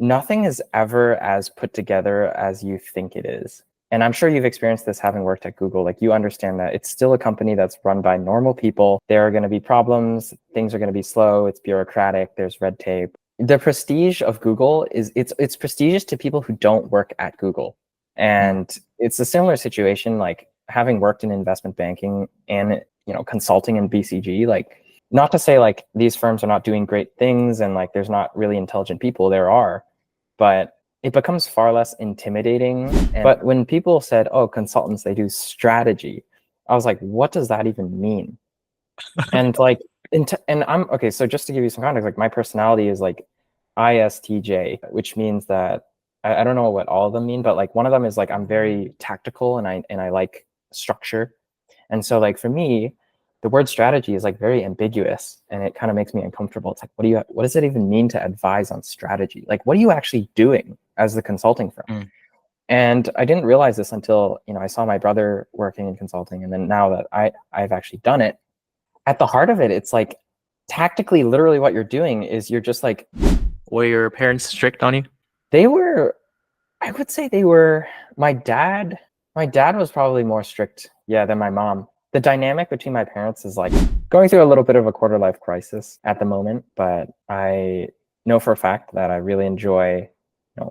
nothing is ever as put together as you think it is. And I'm sure you've experienced this having worked at Google. Like, you understand that it's still a company that's run by normal people. There are going to be problems. Things are going to be slow. It's bureaucratic. There's red tape. The prestige of Google is it's prestigious to people who don't work at Google. And it's a similar situation, like having worked in investment banking and, consulting in BCG, like, not to say like these firms are not doing great things and like there's not really intelligent people, there are, but it becomes far less intimidating. But when people said, oh, consultants, they do strategy, I was like, what does that even mean? And like, and I'm okay. So just to give you some context, like my personality is like ISTJ, which means that I don't know what all of them mean, but like one of them is like I'm very tactical and I like structure. And so like for me, the word strategy is like very ambiguous and it kind of makes me uncomfortable. It's like, what does it even mean to advise on strategy? Like, what are you actually doing as the consulting firm? And I didn't realize this until, I saw my brother working in consulting. And then now that I've actually done it, at the heart of it, it's like tactically, literally what you're doing is you're just like. Were your parents strict on you? They were, I would say they were, my dad was probably more strict, than my mom. The dynamic between my parents is like going through a little bit of a quarter life crisis at the moment, but I know for a fact that I really enjoy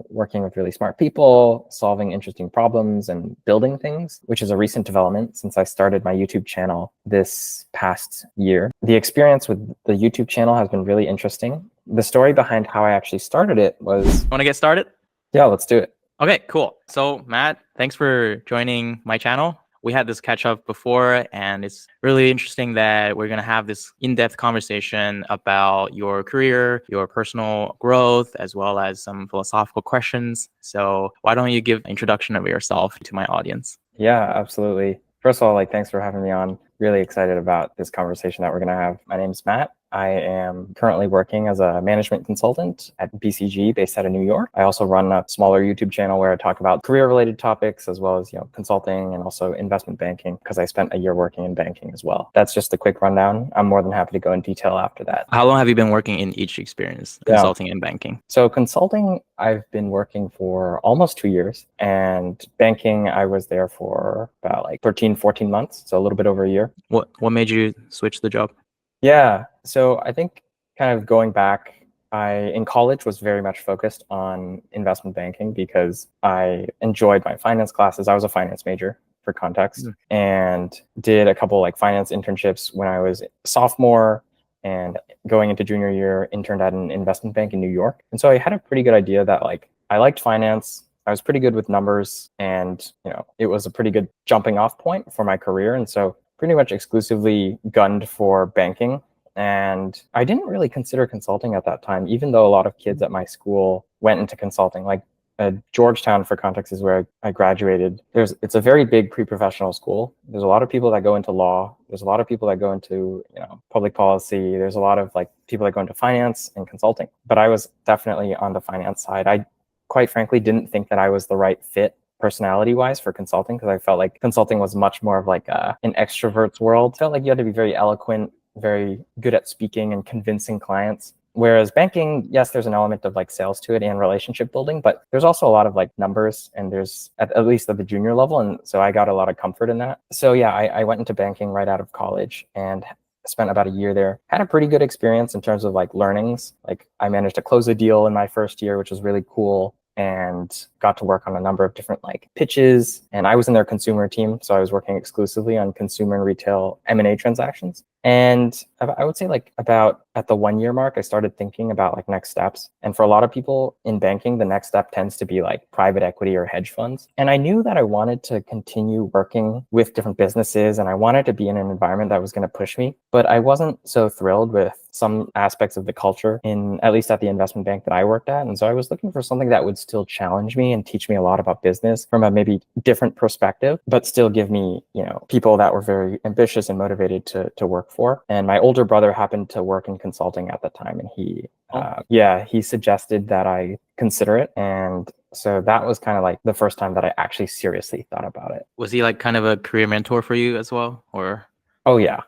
working with really smart people, solving interesting problems and building things, which is a recent development since I started my YouTube channel this past year. The experience with the YouTube channel has been really interesting. The story behind how I actually started it was... Want to get started? Yeah, let's do it. Okay, cool. So Matt, thanks for joining my channel. We had this catch up before, and it's really interesting that we're going to have this in-depth conversation about your career, your personal growth, as well as some philosophical questions. So why don't you give an introduction of yourself to my audience? Yeah, absolutely. First of all, thanks for having me on. Really excited about this conversation that we're going to have. My name's Matt. I am currently working as a management consultant at BCG based out of New York. I also run a smaller YouTube channel where I talk about career-related topics as well as consulting and also investment banking, because I spent a year working in banking as well. That's just a quick rundown. I'm more than happy to go in detail after that. How long have you been working in each experience, consulting and banking? So consulting, I've been working for almost 2 years, and banking, I was there for about 13, 14 months, so a little bit over a year. What made you switch the job? Yeah, so I think kind of going back, I in college was very much focused on investment banking because I enjoyed my finance classes. I was a finance major for context, and did a couple finance internships when I was a sophomore, and going into junior year, interned at an investment bank in New York. And so I had a pretty good idea that I liked finance. I was pretty good with numbers, and it was a pretty good jumping off point for my career. And so pretty much exclusively gunned for banking. And I didn't really consider consulting at that time, even though a lot of kids at my school went into consulting. Georgetown, for context, is where I graduated. It's a very big pre-professional school. There's a lot of people that go into law. There's a lot of people that go into public policy. There's a lot of people that go into finance and consulting. But I was definitely on the finance side. I quite frankly didn't think that I was the right fit personality-wise for consulting, because I felt like consulting was much more of an extrovert's world. Felt like you had to be very eloquent, very good at speaking and convincing clients. Whereas banking, yes, there's an element of sales to it and relationship building, but there's also a lot of numbers, and there's at least at the junior level. And so I got a lot of comfort in that. So yeah, I went into banking right out of college and spent about a year there. Had a pretty good experience in terms of learnings. I managed to close a deal in my first year, which was really cool, and got to work on a number of different pitches. And I was in their consumer team, so I was working exclusively on consumer and retail M&A transactions. And I would say about at the 1 year mark, I started thinking about next steps. And for a lot of people in banking, the next step tends to be private equity or hedge funds. And I knew that I wanted to continue working with different businesses, and I wanted to be in an environment that was going to push me. But I wasn't so thrilled with some aspects of the culture at least at the investment bank that I worked at. And so I was looking for something that would still challenge me and teach me a lot about business from a maybe different perspective, but still give me, people that were very ambitious and motivated to work for. And my older brother happened to work in consulting at the time, and he suggested that I consider it. And so that was kind of the first time that I actually seriously thought about it. Was he kind of a career mentor for you as well, or? Oh yeah.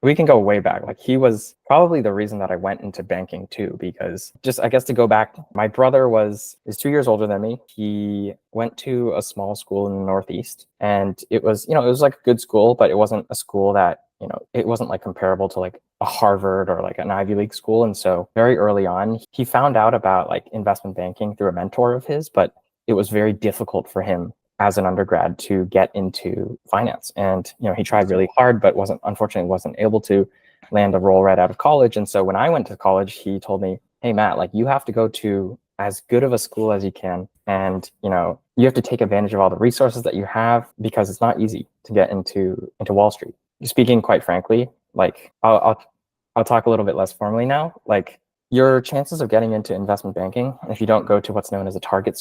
we can go way back. Like he was probably the reason that I went into banking too, because just I guess to go back, my brother is 2 years older than me. He went to a small school in the Northeast, and it was, it was like a good school, but it wasn't a school that, it wasn't like comparable to like a Harvard or like an Ivy League school. And so very early on, he found out about like investment banking through a mentor of his, but it was very difficult for him as an undergrad to get into finance. And, he tried really hard, but unfortunately wasn't able to land a role right out of college. And so when I went to college, he told me, hey, Matt, like you have to go to as good of a school as you can. And, you have to take advantage of all the resources that you have, because it's not easy to get into Wall Street. Speaking quite frankly, like I'll talk a little bit less formally now. Like your chances of getting into investment banking, if you don't go to what's known as a target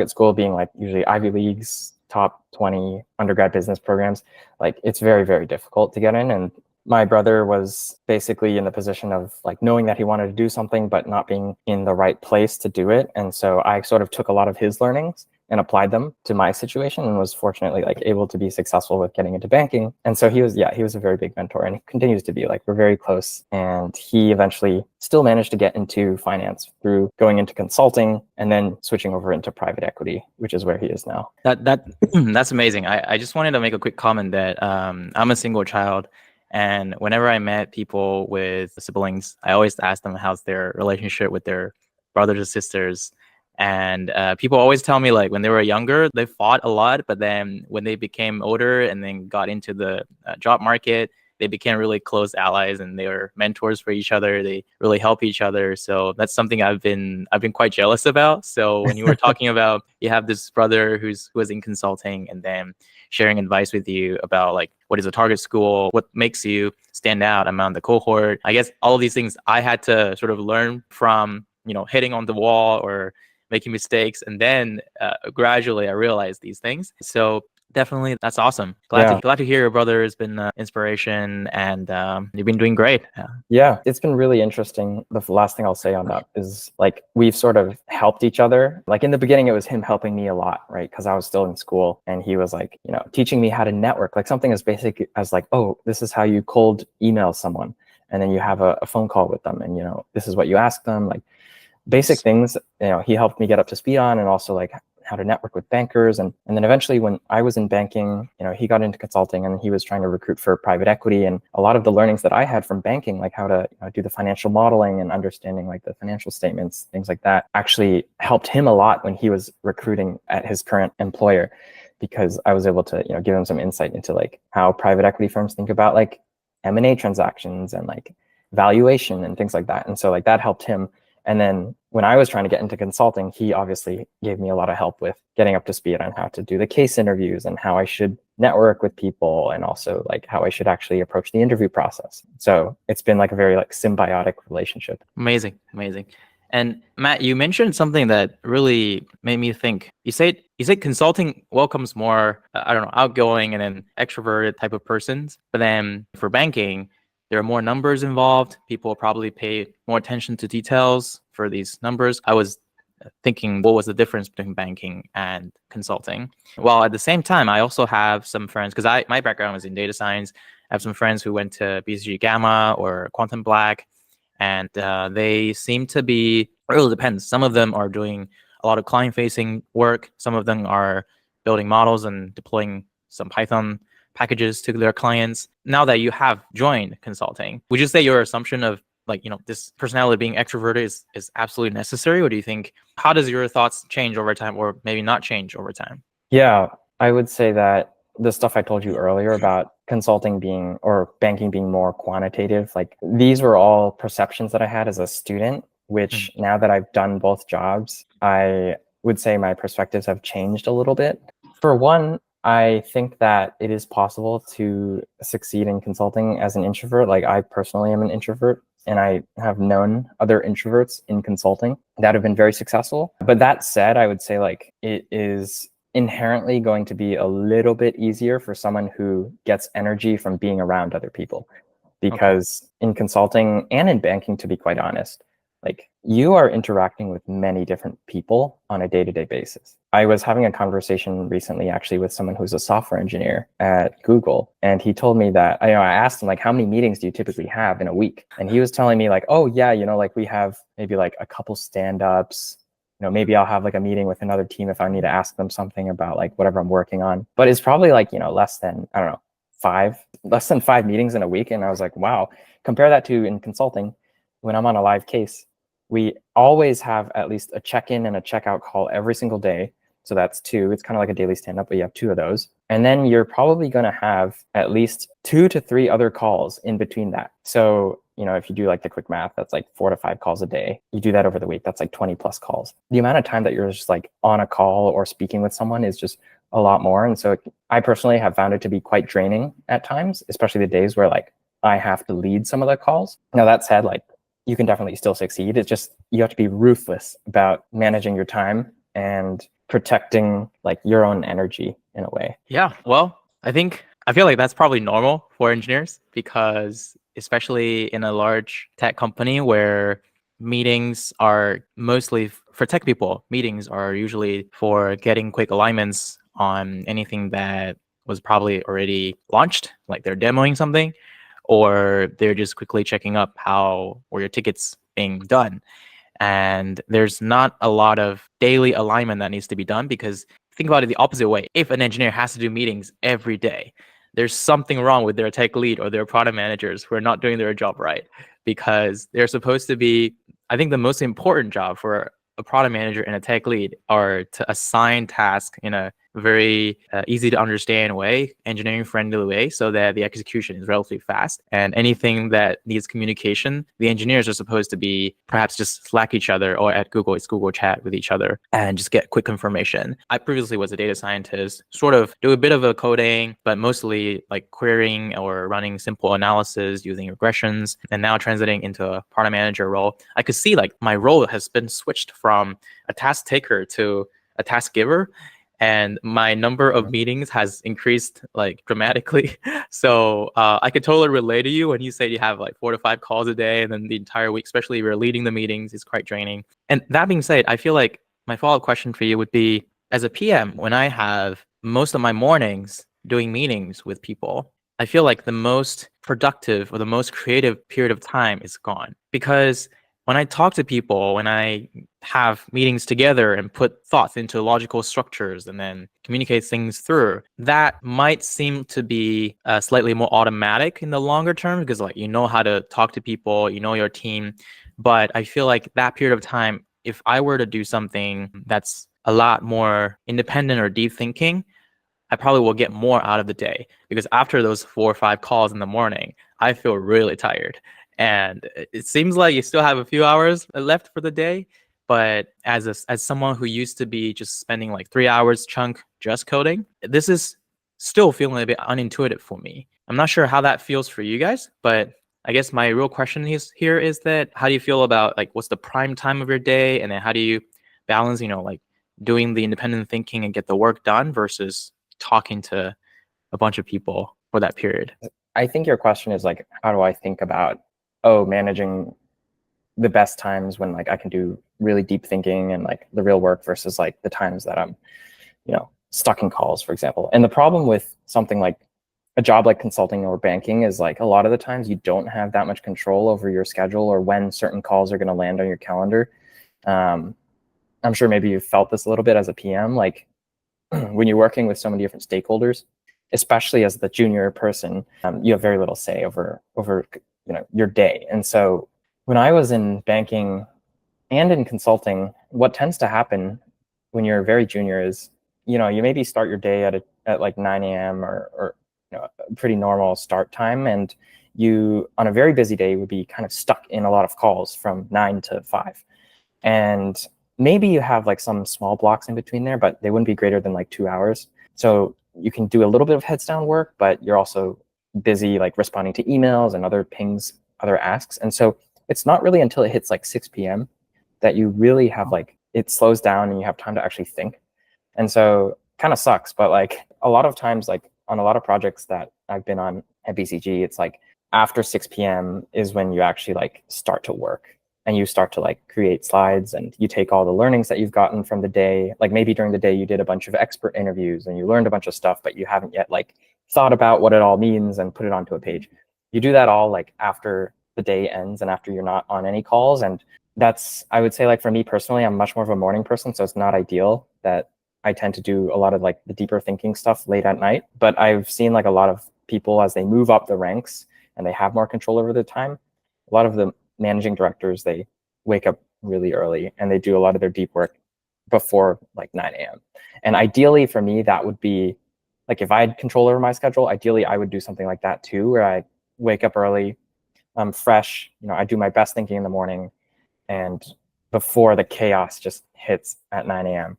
school being like usually Ivy League's top 20 undergrad business programs, like it's very, very difficult to get in. And my brother was basically in the position of like knowing that he wanted to do something, but not being in the right place to do it. And so I sort of took a lot of his learnings and applied them to my situation, and was fortunately like able to be successful with getting into banking. And so he was a very big mentor, and he continues to be. Like we're very close. And he eventually still managed to get into finance through going into consulting and then switching over into private equity, which is where he is now. That's amazing. I just wanted to make a quick comment that I'm a single child. And whenever I met people with siblings, I always ask them how's their relationship with their brothers or sisters. And people always tell me like when they were younger, they fought a lot. But then when they became older and then got into the job market, they became really close allies, and they were mentors for each other. They really help each other. So that's something I've been quite jealous about. So when you were talking about you have this brother who was in consulting and then sharing advice with you about like what is a target school, what makes you stand out among the cohort, I guess all of these things I had to sort of learn from, hitting on the wall or making mistakes. And then gradually I realized these things. So definitely, that's awesome. Glad to hear your brother has been inspiration, and you've been doing great. Yeah, it's been really interesting. The last thing I'll say on that is like we've sort of helped each other. Like in the beginning, it was him helping me a lot, right? Because I was still in school, and he was like, teaching me how to network, like something as basic as like, oh, this is how you cold email someone, and then you have a phone call with them, and this is what you ask them, like basic things. He helped me get up to speed on, and also like how to network with bankers. And then eventually when I was in banking, he got into consulting, and he was trying to recruit for private equity. And a lot of the learnings that I had from banking, like how to do the financial modeling and understanding like the financial statements, things like that, actually helped him a lot when he was recruiting at his current employer, because I was able to, give him some insight into like how private equity firms think about like M&A transactions and like valuation and things like that. And so like that helped him. And then when I was trying to get into consulting, he obviously gave me a lot of help with getting up to speed on how to do the case interviews and how I should network with people, and also like how I should actually approach the interview process. So it's been like a very like symbiotic relationship. Amazing. And Matt, you mentioned something that really made me think. You said consulting welcomes more, outgoing and then extroverted type of persons. But then for banking, there are more numbers involved. People probably pay more attention to details for these numbers. I was thinking, what was the difference between banking and consulting? While at the same time, I also have some friends, because my background was in data science. I have some friends who went to BCG Gamma or Quantum Black, and they seem to be, it really depends. Some of them are doing a lot of client-facing work. Some of them are building models and deploying some Python packages to their clients. Now that you have joined consulting, would you say your assumption of like, this personality being extroverted is absolutely necessary? Or do you think, how does your thoughts change over time, or maybe not change over time? Yeah, I would say that the stuff I told you earlier about consulting being or banking being more quantitative, like these were all perceptions that I had as a student, which now that I've done both jobs, I would say my perspectives have changed a little bit. For one, I think that it is possible to succeed in consulting as an introvert. Like I personally am an introvert, and I have known other introverts in consulting that have been very successful. But that said, I would say like it is inherently going to be a little bit easier for someone who gets energy from being around other people. Because in consulting and in banking, to be quite honest, like you are interacting with many different people on a day-to-day basis. I was having a conversation recently actually with someone who's a software engineer at Google, and he told me that, I asked him like, how many meetings do you typically have in a week? And he was telling me like, oh yeah, like we have maybe like a couple stand-ups. Maybe I'll have like a meeting with another team if I need to ask them something about like whatever I'm working on. But it's probably like, less than, I don't know, less than 5 meetings in a week. And I was like, wow, compare that to in consulting, when I'm on a live case, we always have at least a check-in and a check-out call every single day. So that's 2. It's kind of like a daily stand-up, but you have 2 of those. And then you're probably going to have at least 2 to 3 other calls in between that. So, if you do like the quick math, that's like 4 to 5 calls a day. You do that over the week, that's like 20 plus calls. The amount of time that you're just like on a call or speaking with someone is just a lot more. And so I personally have found it to be quite draining at times, especially the days where like I have to lead some of the calls. Now that said, like you can definitely still succeed. It's just you have to be ruthless about managing your time and protecting like your own energy in a way. Yeah, well, I feel like that's probably normal for engineers, because especially in a large tech company where meetings are mostly for tech people, meetings are usually for getting quick alignments on anything that was probably already launched, like they're demoing something, or they're just quickly checking up how were your tickets being done. And there's not a lot of daily alignment that needs to be done, because think about it the opposite way. If an engineer has to do meetings every day, there's something wrong with their tech lead or their product managers who are not doing their job right, because they're supposed to be, I think the most important job for a product manager and a tech lead are to assign tasks in a very easy to understand way, engineering friendly way, so that the execution is relatively fast. And anything that needs communication, the engineers are supposed to be perhaps just Slack each other, or at Google, it's Google Chat with each other, and just get quick information. I previously was a data scientist, sort of do a bit of a coding, but mostly like querying or running simple analysis using regressions, and now transiting into a product manager role. I could see like my role has been switched from a task taker to a task giver, and my number of meetings has increased like dramatically. So I could totally relate to you when you say you have like 4 to 5 calls a day, and then the entire week, especially if you're leading the meetings, is quite draining. And that being said, I feel like my follow-up question for you would be, as a PM, when I have most of my mornings doing meetings with people, I feel like the most productive or the most creative period of time is gone. Because when I talk to people, when I have meetings together and put thoughts into logical structures and then communicate things through, that might seem to be slightly more automatic in the longer term, because like how to talk to people, your team. But I feel like that period of time, if I were to do something that's a lot more independent or deep thinking, I probably will get more out of the day, because after those 4 or 5 calls in the morning, I feel really tired. And it seems like you still have a few hours left for the day. But as someone who used to be just spending like 3 hours chunk just coding, this is still feeling a bit unintuitive for me. I'm not sure how that feels for you guys, but I guess my real question here is that how do you feel about like what's the prime time of your day, and then how do you balance, like doing the independent thinking and get the work done versus talking to a bunch of people for that period? I think your question is like, how do I think about, managing the best times when like I can do really deep thinking and like the real work versus like the times that I'm, stuck in calls, for example. And the problem with something like a job like consulting or banking is like a lot of the times you don't have that much control over your schedule or when certain calls are going to land on your calendar. I'm sure maybe you've felt this a little bit as a PM, like when you're working with so many different stakeholders, especially as the junior person, you have very little say over your day. And so when I was in banking and in consulting, what tends to happen when you're very junior is, you maybe start your day at like 9 a.m. or a pretty normal start time, and you on a very busy day would be kind of stuck in a lot of calls from 9 to 5. And maybe you have like some small blocks in between there, but they wouldn't be greater than like 2 hours. So you can do a little bit of heads down work, but you're also busy like responding to emails and other pings, other asks. And so it's not really until it hits like 6 p.m. that you really have like, it slows down and you have time to actually think. And so kind of sucks, but like a lot of times, like on a lot of projects that I've been on at BCG, it's like after 6 p.m. is when you actually like start to work. and you start to like create slides, and you take all the learnings that you've gotten from the day. Like maybe during the day you did a bunch of expert interviews and you learned a bunch of stuff, but you haven't yet like thought about what it all means and put it onto a page. You do that all like after the day ends and after you're not on any calls. And that's, I would say, like for me personally, I'm much more of a morning person, so it's not ideal that I tend to do a lot of like the deeper thinking stuff late at night. But I've seen like a lot of people as they move up the ranks and they have more control over their time. A lot of the managing directors, they wake up really early and they do a lot of their deep work before like 9 a.m. And ideally for me, that would be like, if I had control over my schedule, ideally I would do something like that too, where I wake up early, I'm fresh, I do my best thinking in the morning and before the chaos just hits at 9 a.m.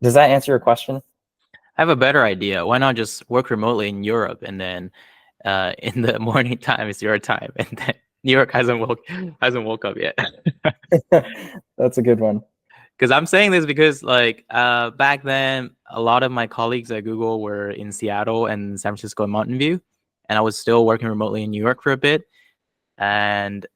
Does that answer your question? I have a better idea. Why not just work remotely in Europe, and then in the morning time is your time, and then New York hasn't woke up yet. That's a good one. Because I'm saying this because like back then, a lot of my colleagues at Google were in Seattle and San Francisco and Mountain View, and I was still working remotely in New York for a bit. And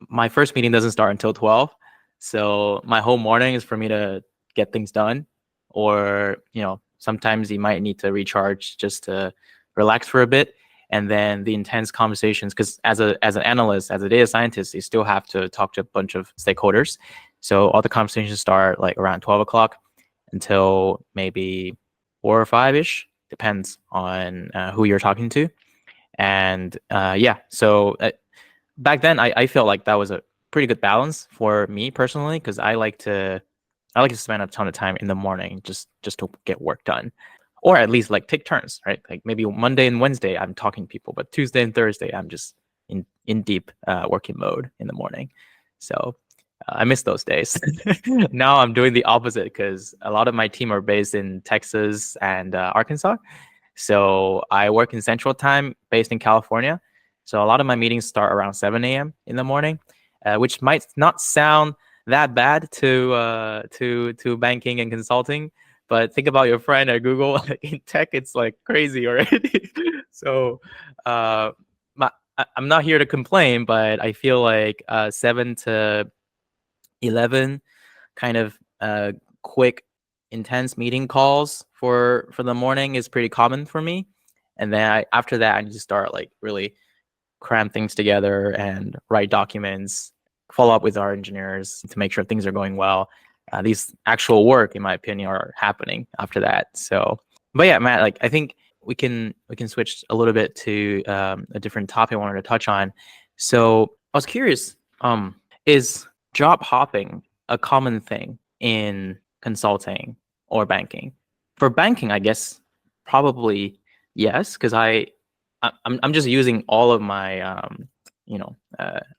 my first meeting doesn't start until 12, so my whole morning is for me to get things done, or sometimes you might need to recharge just to relax for a bit. And then the intense conversations, because as an analyst, as a data scientist, you still have to talk to a bunch of stakeholders. So all the conversations start like around 12 o'clock until maybe 4 or 5-ish, depends on who you're talking to. And so back then I felt like that was a pretty good balance for me personally, because I like to spend a ton of time in the morning just to get work done. Or at least like take turns, right? Like maybe Monday and Wednesday I'm talking to people, but Tuesday and Thursday I'm just in deep working mode in the morning. So I miss those days. Now I'm doing the opposite because a lot of my team are based in Texas and Arkansas. So I work in Central Time, based in California. So a lot of my meetings start around 7 a.m. in the morning, which might not sound that bad to banking and consulting. But think about your friend at Google. In tech, it's like crazy already. So I'm not here to complain, but I feel like 7 to 11 kind of quick, intense meeting calls for the morning is pretty common for me. And then after that, I need to start like really cram things together and write documents, follow up with our engineers to make sure things are going well. These actual work, in my opinion, are happening after that. So, but yeah, Matt, like I think we can switch a little bit to a different topic I wanted to touch on. So I was curious, is job hopping a common thing in consulting or banking? For banking, I guess probably yes, because I'm just using all of my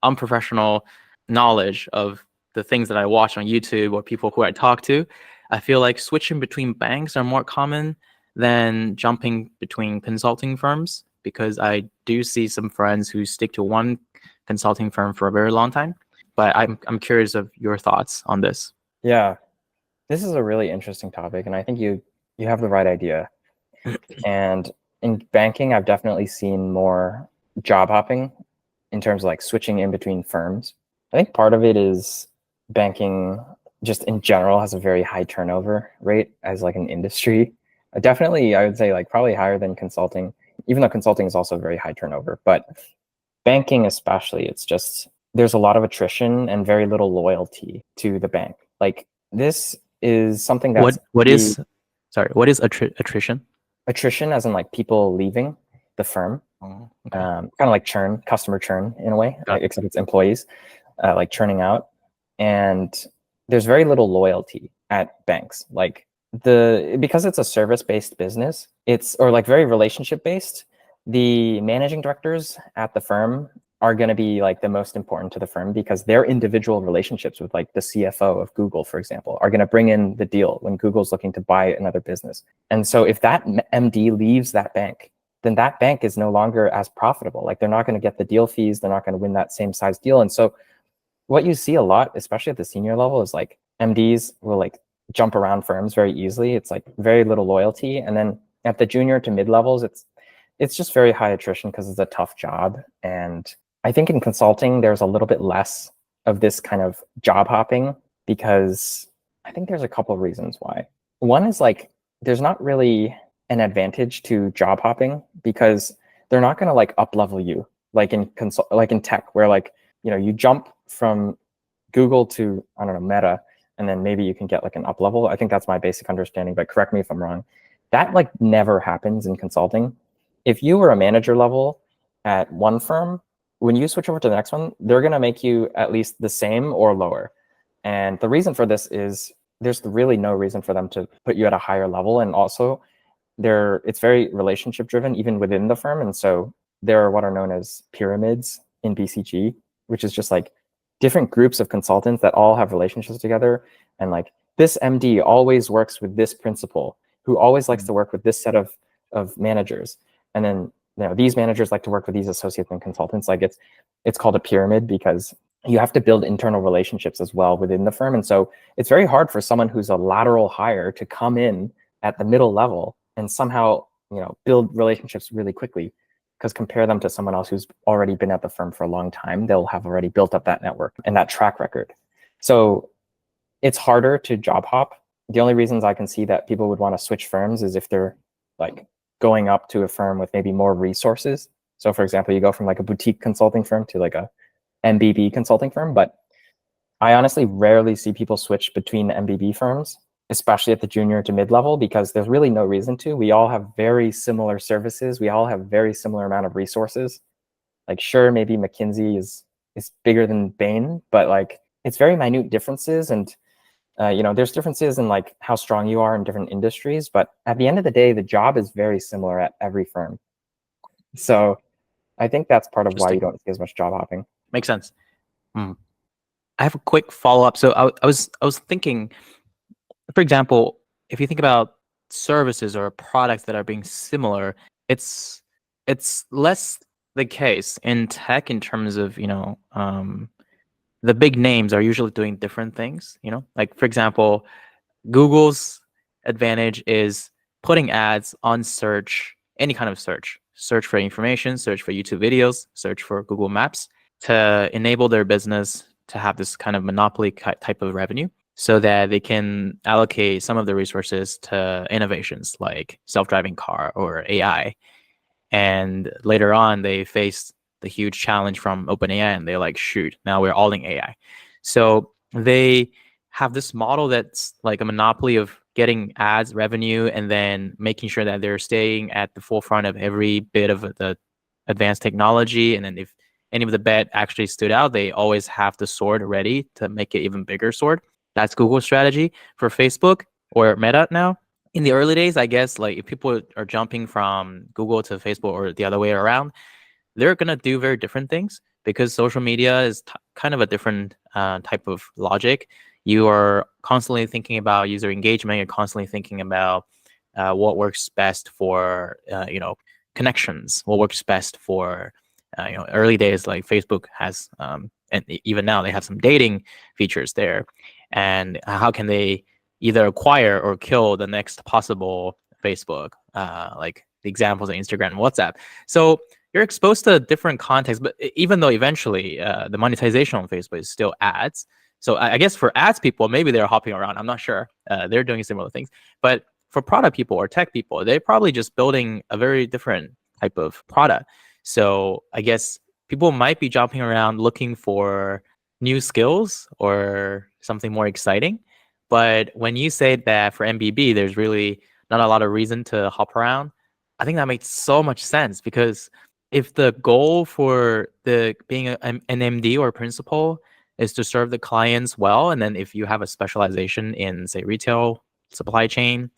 unprofessional knowledge of the things that I watch on YouTube or people who I talk to. I feel like switching between banks are more common than jumping between consulting firms, because I do see some friends who stick to one consulting firm for a very long time. But I'm curious of your thoughts on this. Yeah, this is a really interesting topic, and I think you have the right idea. And in banking, I've definitely seen more job hopping in terms of like switching in between firms. I think part of it is banking just in general has a very high turnover rate as like an industry. Definitely, I would say like probably higher than consulting, even though consulting is also very high turnover. But banking especially, it's just there's a lot of attrition and very little loyalty to the bank. Like this is something that's what is attrition? Attrition as in like people leaving the firm. Oh, okay. Kind of like churn, customer churn in a way, except it's employees like churning out. And there's very little loyalty at banks. Like because it's a service-based business, or like very relationship-based, the managing directors at the firm are going to be like the most important to the firm, because their individual relationships with like the CFO of Google, for example, are going to bring in the deal when Google's looking to buy another business. And so if that MD leaves that bank, then that bank is no longer as profitable. Like they're not going to get the deal fees. They're not going to win that same size deal. And so what you see a lot, especially at the senior level, is like MDs will like jump around firms very easily. It's like very little loyalty. And then at the junior to mid levels, it's just very high attrition because it's a tough job. And I think in consulting, there's a little bit less of this kind of job hopping because I think there's a couple of reasons why. One is like there's not really an advantage to job hopping because they're not going to like up level you like in like in tech where like you jump from Google to I don't know Meta and then maybe you can get like an up level. I think that's my basic understanding, but correct me if I'm wrong. That like never happens in consulting. If you were a manager level at one firm, when you switch over to the next one, they're going to make you at least the same or lower. And the reason for this is there's really no reason for them to put you at a higher level. And also it's very relationship driven even within the firm. And so there are what are known as pyramids in BCG, which is just like different groups of consultants that all have relationships together. And like this MD always works with this principal who always likes to work with this set of managers. And then these managers like to work with these associates and consultants. Like it's called a pyramid because you have to build internal relationships as well within the firm. And so it's very hard for someone who's a lateral hire to come in at the middle level and somehow build relationships really quickly, because compare them to someone else who's already been at the firm for a long time, they'll have already built up that network and that track record. So it's harder to job hop. The only reasons I can see that people would want to switch firms is if they're like going up to a firm with maybe more resources. So for example, you go from like a boutique consulting firm to like a MBB consulting firm, but I honestly rarely see people switch between MBB firms, especially at the junior to mid-level, because there's really no reason to. We all have very similar services. We all have very similar amount of resources. Like sure, maybe McKinsey is bigger than Bain, but like it's very minute differences. And there's differences in like how strong you are in different industries, but at the end of the day, the job is very similar at every firm. So I think that's part of why you don't see as much job hopping. Makes sense. I have a quick follow-up. So I was thinking, for example, if you think about services or products that are being similar, it's less the case in tech in terms of the big names are usually doing different things. Like for example, Google's advantage is putting ads on search, any kind of search for information, search for YouTube videos, search for Google Maps, to enable their business to have this kind of monopoly type of revenue so that they can allocate some of the resources to innovations like self-driving car or AI. And later on, they faced the huge challenge from OpenAI and they're like, shoot, now we're all in AI. So they have this model that's like a monopoly of getting ads revenue and then making sure that they're staying at the forefront of every bit of the advanced technology. And then if any of the bet actually stood out, they always have the sword ready to make it even bigger sword. That's Google's strategy. For Facebook or Meta now, in the early days, I guess, like if people are jumping from Google to Facebook or the other way around, they're going to do very different things because social media is kind of a different type of logic. You are constantly thinking about user engagement. You're constantly thinking about what works best for, connections, what works best for, early days, like Facebook has, and even now they have some dating features there. And how can they either acquire or kill the next possible Facebook, like the examples of Instagram and WhatsApp. So you're exposed to different contexts, but even though eventually the monetization on Facebook is still ads. So I guess for ads people, maybe they're hopping around. I'm not sure. They're doing similar things. But for product people or tech people, they're probably just building a very different type of product. So I guess people might be jumping around looking for new skills or something more exciting. But when you say that for MBB, there's really not a lot of reason to hop around, I think that makes so much sense, because if the goal for being an MD or principal is to serve the clients well, and then if you have a specialization in, say, retail, supply chain,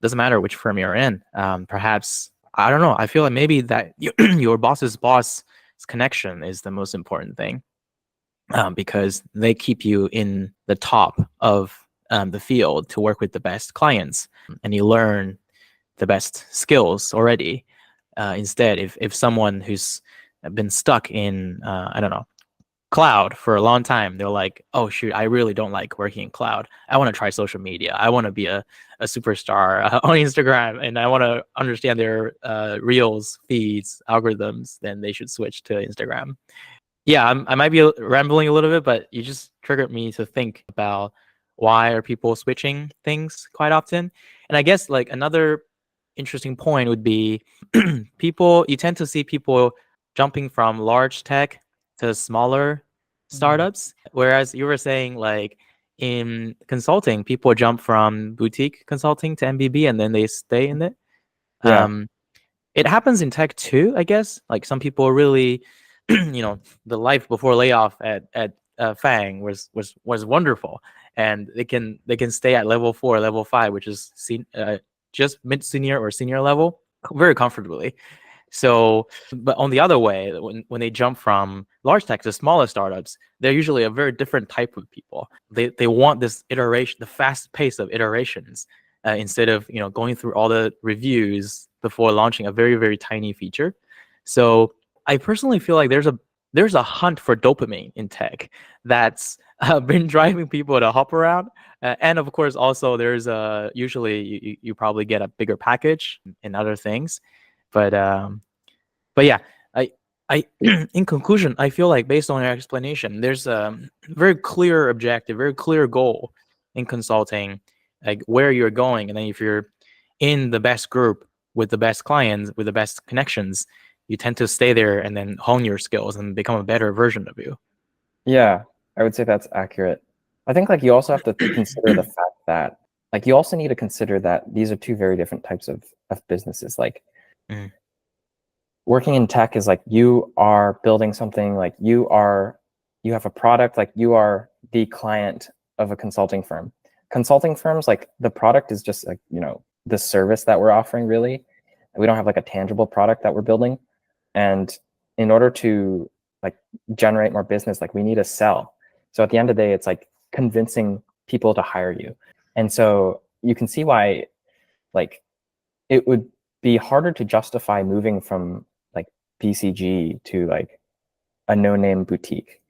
doesn't matter which firm you're in. Perhaps, I don't know, I feel like maybe that your boss's boss connection is the most important thing, because they keep you in the top of the field to work with the best clients, and you learn the best skills already. Instead, if someone who's been stuck in, I don't know, cloud for a long time, they're like, oh shoot, I really don't like working in cloud. I want to try social media. I want to be a superstar on Instagram, and I want to understand their reels, feeds, algorithms, then they should switch to Instagram. Yeah, I might be rambling a little bit, but you just triggered me to think about why are people switching things quite often. And I guess like another interesting point would be people, you tend to see people jumping from large tech to smaller Mm. startups, whereas you were saying like in consulting, people jump from boutique consulting to MBB and then they stay in it. Yeah. Um, it happens in tech too, I guess. Like some people really, the life before layoff at Fang was wonderful, and they can stay at level 4, level 5, which is just mid senior or senior level very comfortably. So, but on the other way, when they jump from large tech to smaller startups, they're usually a very different type of people. They want this iteration, the fast pace of iterations, instead of going through all the reviews before launching a very very tiny feature. So I personally feel like there's a hunt for dopamine in tech that's been driving people to hop around. And of course, also there's usually you probably get a bigger package and other things, but yeah, I I in conclusion, I feel like based on your explanation, there's a very clear objective, very clear goal in consulting, like where you're going, and then if you're in the best group with the best clients, with the best connections, you tend to stay there and then hone your skills and become a better version of you. Yeah, I would say that's accurate. I think like you also have to consider the fact that like you also need to consider that these are two very different types of businesses. Like Mm, working in tech is like you are building something, like you have a product, like you are the client of a consulting firm. Consulting firms, like the product is just like, the service that we're offering really. We don't have like a tangible product that we're building. And in order to like generate more business, like we need to sell. So at the end of the day, it's like convincing people to hire you. And so you can see why like it would be harder to justify moving from like BCG to like a no-name boutique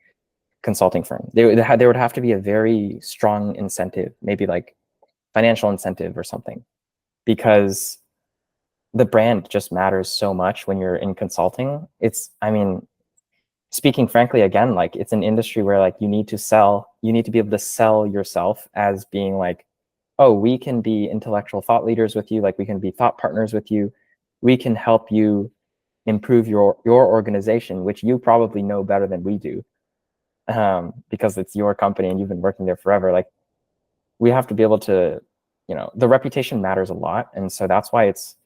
consulting firm. There would have to be a very strong incentive, maybe like financial incentive or something, because the brand just matters so much when you're in consulting. I mean, speaking frankly, again, like it's an industry where like you need to be able to sell yourself as being like, oh, we can be intellectual thought leaders with you, like we can be thought partners with you, we can help you improve your organization, which you probably know better than we do, because it's your company and you've been working there forever. Like we have to be able to, the reputation matters a lot, and so that's why it's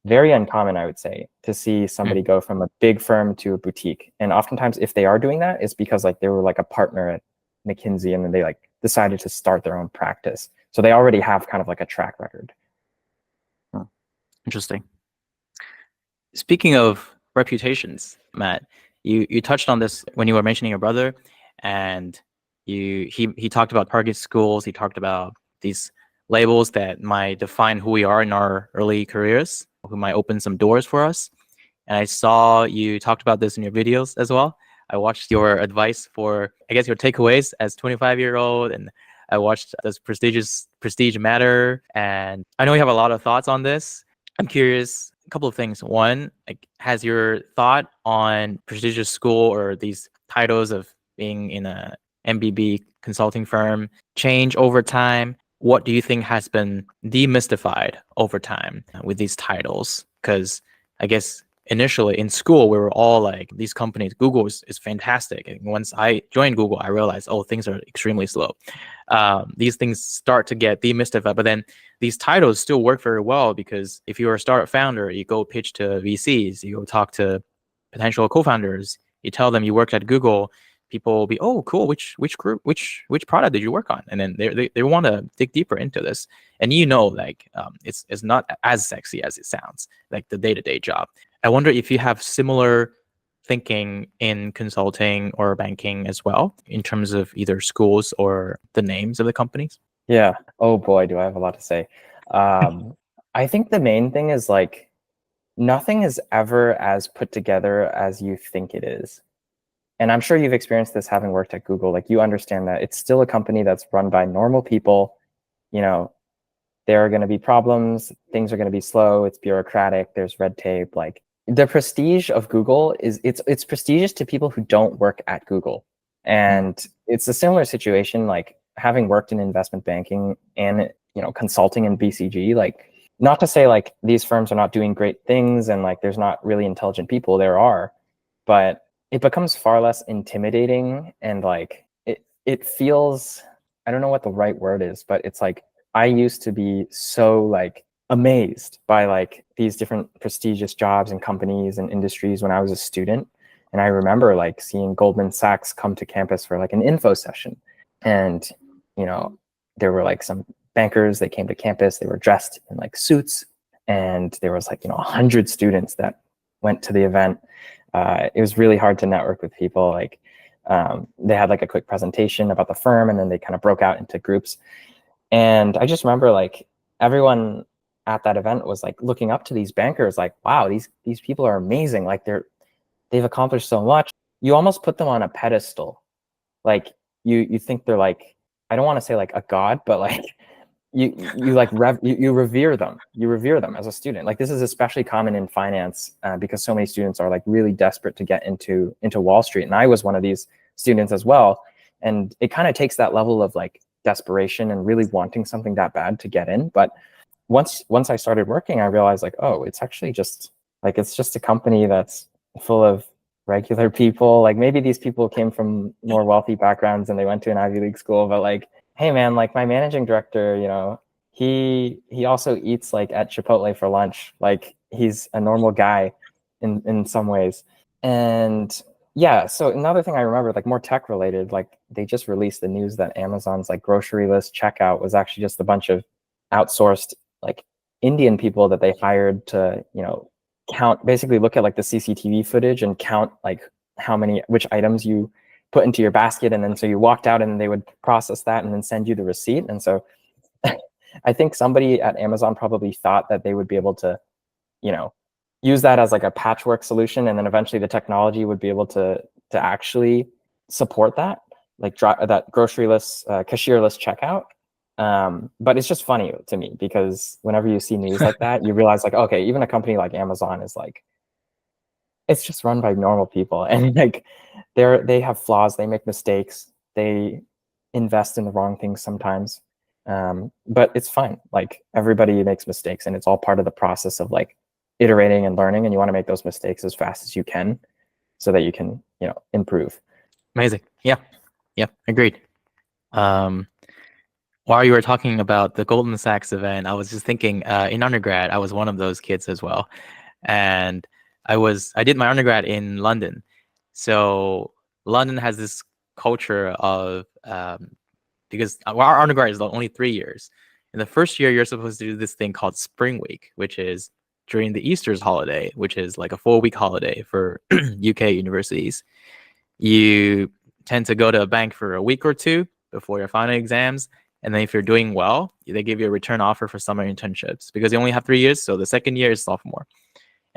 very uncommon, I would say, to see mm. somebody go from a big firm to a boutique. And oftentimes, if they are doing that, it's because like they were like a partner at McKinsey and then they like decided to start their own practice. So they already have kind of like a track record. Interesting. Speaking of reputations, Matt, you touched on this when you were mentioning your brother, and he talked about target schools. He talked about these labels that might define who we are in our early careers, who might open some doors for us. And I saw you talked about this in your videos as well. I watched your advice for, I guess, your takeaways as 25-year-old, and I watched this Prestige Matter, and I know you have a lot of thoughts on this. I'm curious, a couple of things. One, like, has your thought on prestigious school or these titles of being in a MBB consulting firm change over time? What do you think has been demystified over time with these titles? Because I guess initially in school, we were all like, these companies, Google is fantastic. And once I joined Google, I realized, oh, things are extremely slow. These things start to get demystified, but then these titles still work very well, because if you're a startup founder, you go pitch to VCs, you go talk to potential co-founders, you tell them you worked at Google, people will be, oh, cool, which group, which product did you work on? And then they want to dig deeper into this. And like it's not as sexy as it sounds, like the day-to-day job. I wonder if you have similar thinking in consulting or banking as well, in terms of either schools or the names of the companies. Yeah. Oh boy, do I have a lot to say. I think the main thing is like nothing is ever as put together as you think it is. And I'm sure you've experienced this having worked at Google. Like you understand that it's still a company that's run by normal people. You know, there are going to be problems. Things are going to be slow. It's bureaucratic. There's red tape. Like the prestige of Google is it's prestigious to people who don't work at Google. And it's a similar situation, like having worked in investment banking and consulting in BCG, like not to say like these firms are not doing great things and like there's not really intelligent people, there are, but it becomes far less intimidating and like it feels, I don't know what the right word is, but it's like I used to be so like amazed by like these different prestigious jobs and companies and industries when I was a student. And I remember like seeing Goldman Sachs come to campus for like an info session. And, there were like some bankers, they came to campus, they were dressed in like suits. And there was like, 100 students that went to the event. It was really hard to network with people. Like they had like a quick presentation about the firm and then they kind of broke out into groups. And I just remember like everyone at that event was like looking up to these bankers, like, wow, these people are amazing. Like they've accomplished so much. You almost put them on a pedestal. Like you think they're like, I don't want to say like a god, but like you like you revere them. You revere them as a student. Like this is especially common in finance because so many students are like really desperate to get into Wall Street. And I was one of these students as well. And it kind of takes that level of like desperation and really wanting something that bad to get in. But once I started working, I realized like, oh, it's actually just like, it's just a company that's full of regular people. Like maybe these people came from more wealthy backgrounds and they went to an Ivy League school, but like, hey man, like my managing director, he also eats like at Chipotle for lunch. Like he's a normal guy in some ways. And yeah, so another thing I remember, like more tech related, like they just released the news that Amazon's like grocery list checkout was actually just a bunch of outsourced like Indian people that they hired to, count, basically look at like the CCTV footage and count like which items you put into your basket. And then so you walked out and they would process that and then send you the receipt. And so I think somebody at Amazon probably thought that they would be able to, use that as like a patchwork solution. And then eventually the technology would be able to actually support that, like that grocery list, cashier list checkout. But it's just funny to me because whenever you see news like that, you realize like, okay, even a company like Amazon is like, it's just run by normal people. And like they have flaws, they make mistakes, they invest in the wrong things sometimes. But it's fine. Like everybody makes mistakes and it's all part of the process of like iterating and learning. And you want to make those mistakes as fast as you can so that you can, improve. Amazing. Yeah. Agreed. While you were talking about the Goldman Sachs event, I was just thinking in undergrad, I was one of those kids as well. And I did my undergrad in London. So London has this culture of, because our undergrad is only 3 years. In the first year, you're supposed to do this thing called Spring Week, which is during the Easter's holiday, which is like a 4-week holiday for UK universities. You tend to go to a bank for a week or two before your final exams. And then if you're doing well, they give you a return offer for summer internships because you only have 3 years. So the second year is sophomore.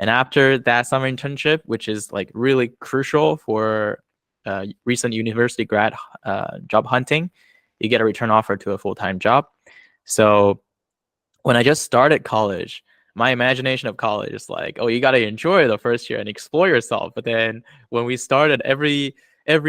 And after that summer internship, which is like really crucial for recent university grad job hunting, you get a return offer to a full-time job. So when I just started college, my imagination of college is like, oh, you got to enjoy the first year and explore yourself. But then when we started, every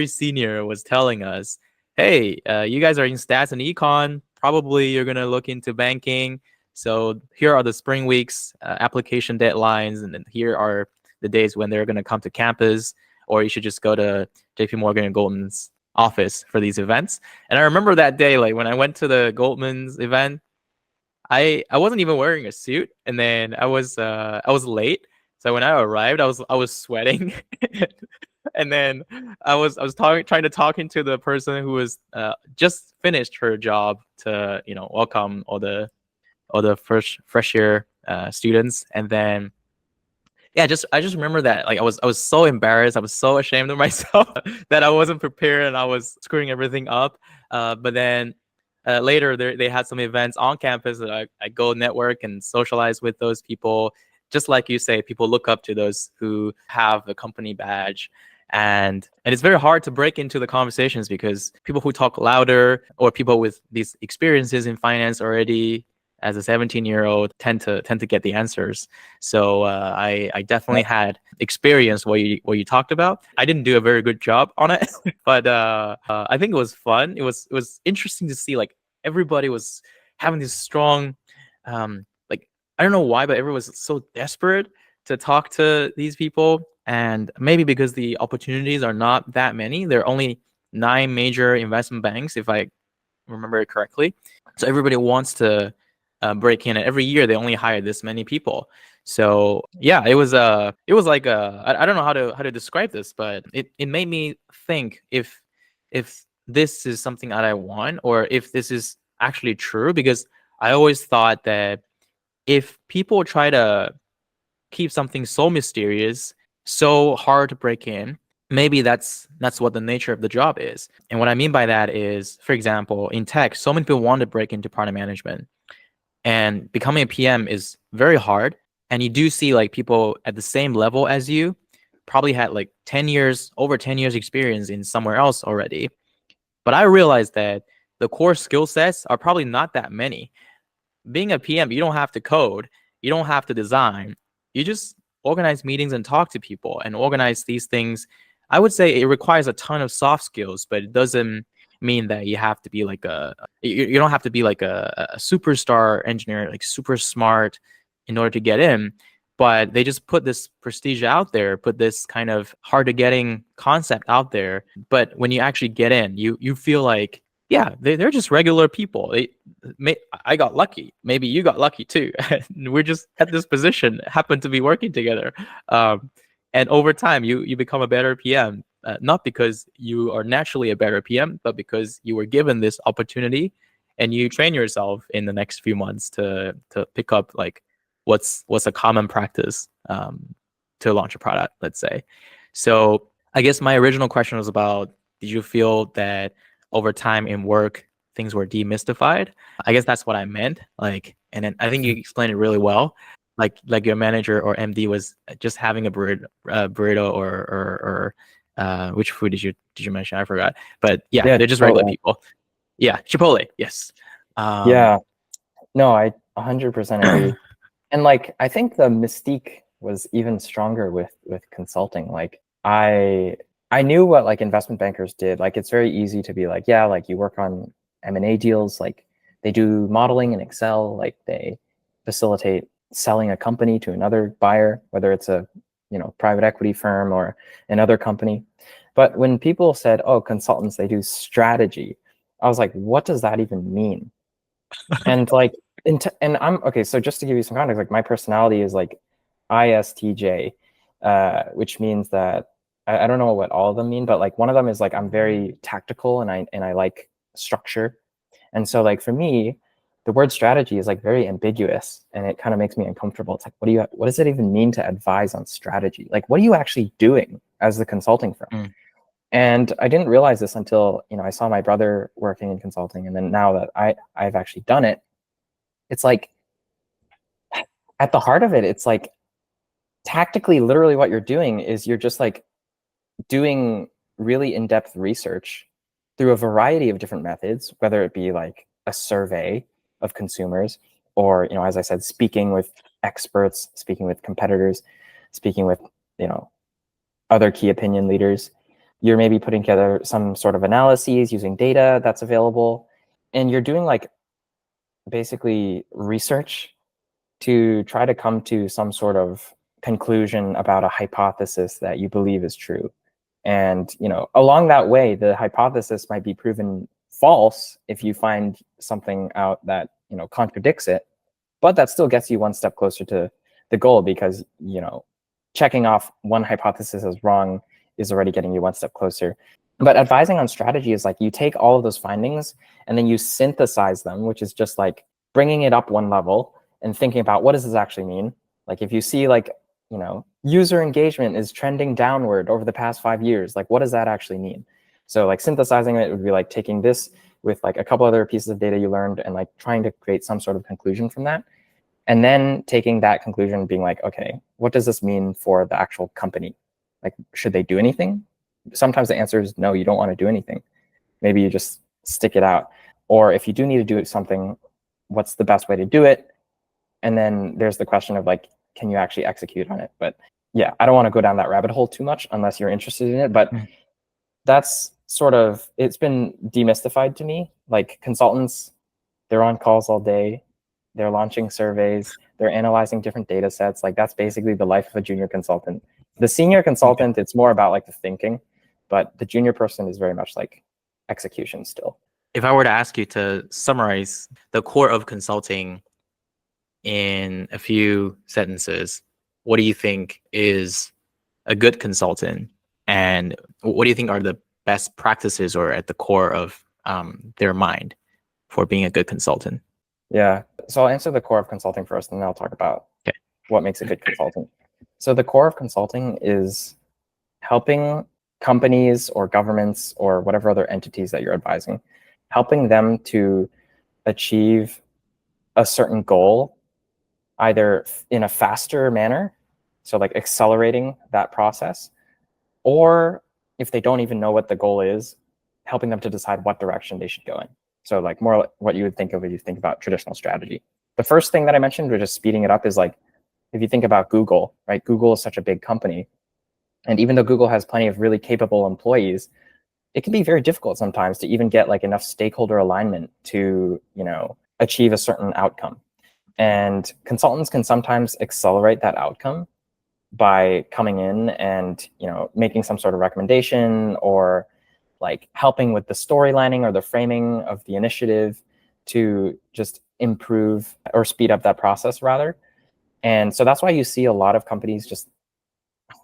senior was telling us, hey, you guys are in stats and econ. Probably you're going to look into banking. So here are the spring weeks, application deadlines. And then here are the days when they're going to come to campus, or you should just go to JP Morgan and Goldman's office for these events. And I remember that day, like when I went to the Goldman's event, I wasn't even wearing a suit, and then I was late. So when I arrived, I was sweating, and then I was trying to talk into the person who was just finished her job to welcome all the fresh year students, and then yeah, I just remember that like I was so embarrassed, I was so ashamed of myself that I wasn't prepared and I was screwing everything up. But then later they had some events on campus that I go network and socialize with those people. Just like you say, people look up to those who have the company badge. And it's very hard to break into the conversations because people who talk louder or people with these experiences in finance already as a 17-year-old tend to get the answers. So I definitely had experience what you talked about. I didn't do a very good job on it, but I think it was fun. It was interesting to see like everybody was having this strong, like I don't know why, but everyone was so desperate to talk to these people, and maybe because the opportunities are not that many. There are only 9 major investment banks, if I remember it correctly. So everybody wants to break in, and every year they only hire this many people. So yeah, it was like I don't know how to describe this, but it made me think if this is something that I want, or if this is actually true, because I always thought that if people try to keep something so mysterious, so hard to break in, maybe that's what the nature of the job is. And what I mean by that is, for example, in tech, so many people want to break into product management, and becoming a PM is very hard. And you do see like people at the same level as you probably had like 10 years, over 10 years experience in somewhere else already. But I realized that the core skill sets are probably not that many. Being a PM, you don't have to code, you don't have to design. You just organize meetings and talk to people and organize these things. I would say it requires a ton of soft skills, but it doesn't mean that you have to be like you don't have to be like a superstar engineer, like super smart in order to get in. But they just put this prestige out there, put this kind of hard to getting concept out there. But when you actually get in, you feel like, yeah, they're just regular people. I got lucky. Maybe you got lucky too. We're just at this position, happen to be working together. And over time, you become a better PM, not because you are naturally a better PM, but because you were given this opportunity, and you train yourself in the next few months to pick up like what's a common practice to launch a product, let's say. So I guess my original question was about, did you feel that over time in work things were demystified? I guess that's what I meant. Like, and then I think you explained it really well. Like your manager or MD was just having a burrito or which food did you mention? I forgot. But yeah, they're just regular people. Yeah, Chipotle. Yes. Yeah. No, I 100% agree. And like, I think the mystique was even stronger with consulting. Like, I knew what like investment bankers did. Like, it's very easy to be like, yeah, like you work on M&A deals. Like, they do modeling in Excel. Like, they facilitate selling a company to another buyer, whether it's a private equity firm or another company. But when people said, oh, consultants, they do strategy, I was like, what does that even mean? And like, and I'm okay. So just to give you some context, like my personality is like ISTJ, which means that I don't know what all of them mean, but like one of them is like I'm very tactical, and I like structure. And so like for me, the word strategy is like very ambiguous, and it kind of makes me uncomfortable. It's like, what does it even mean to advise on strategy? Like, what are you actually doing as the consulting firm? And I didn't realize this until I saw my brother working in consulting, and then now that I've actually done it, it's like at the heart of it, it's like tactically, literally what you're doing is you're just like doing really in-depth research through a variety of different methods, whether it be like a survey of consumers, or as I said, speaking with experts, speaking with competitors, speaking with other key opinion leaders. You're maybe putting together some sort of analyses using data that's available, and you're doing like basically research to try to come to some sort of conclusion about a hypothesis that you believe is true. And along that way, the hypothesis might be proven false if you find something out that contradicts it, but that still gets you one step closer to the goal, because checking off one hypothesis as wrong is already getting you one step closer. But advising on strategy is like you take all of those findings and then you synthesize them, which is just like bringing it up one level and thinking about, what does this actually mean? Like, if you see like user engagement is trending downward over the past 5 years, like what does that actually mean? So like synthesizing it would be like taking this with like a couple other pieces of data you learned and like trying to create some sort of conclusion from that. And then taking that conclusion and being like, okay, what does this mean for the actual company? Like, should they do anything? Sometimes the answer is no, you don't want to do anything. Maybe you just stick it out. Or if you do need to do something, what's the best way to do it, and then there's the question of like, can you actually execute on it? But yeah, I don't want to go down that rabbit hole too much unless you're interested in it. But that's sort of, it's been demystified to me. Like consultants, they're on calls all day, they're launching surveys, they're analyzing different data sets. Like that's basically the life of a junior consultant. The senior consultant, it's more about like the thinking, but the junior person is very much like execution still. If I were to ask you to summarize the core of consulting in a few sentences, what do you think is a good consultant? And what do you think are the best practices or at the core of their mind for being a good consultant? Yeah. So I'll answer the core of consulting first, and then I'll talk about Okay. what makes a good consultant. So the core of consulting is helping companies or governments or whatever other entities that you're advising, helping them to achieve a certain goal, either in a faster manner, so like accelerating that process, or if they don't even know what the goal is, helping them to decide what direction they should go in. So like more what you would think of when you think about traditional strategy. The first thing that I mentioned, which is speeding it up, is like, if you think about Google, right? Google is such a big company. And even though Google has plenty of really capable employees, it can be very difficult sometimes to even get like enough stakeholder alignment to, achieve a certain outcome. And consultants can sometimes accelerate that outcome by coming in and, making some sort of recommendation, or like helping with the storylining or the framing of the initiative to just improve or speed up that process rather. And so that's why you see a lot of companies just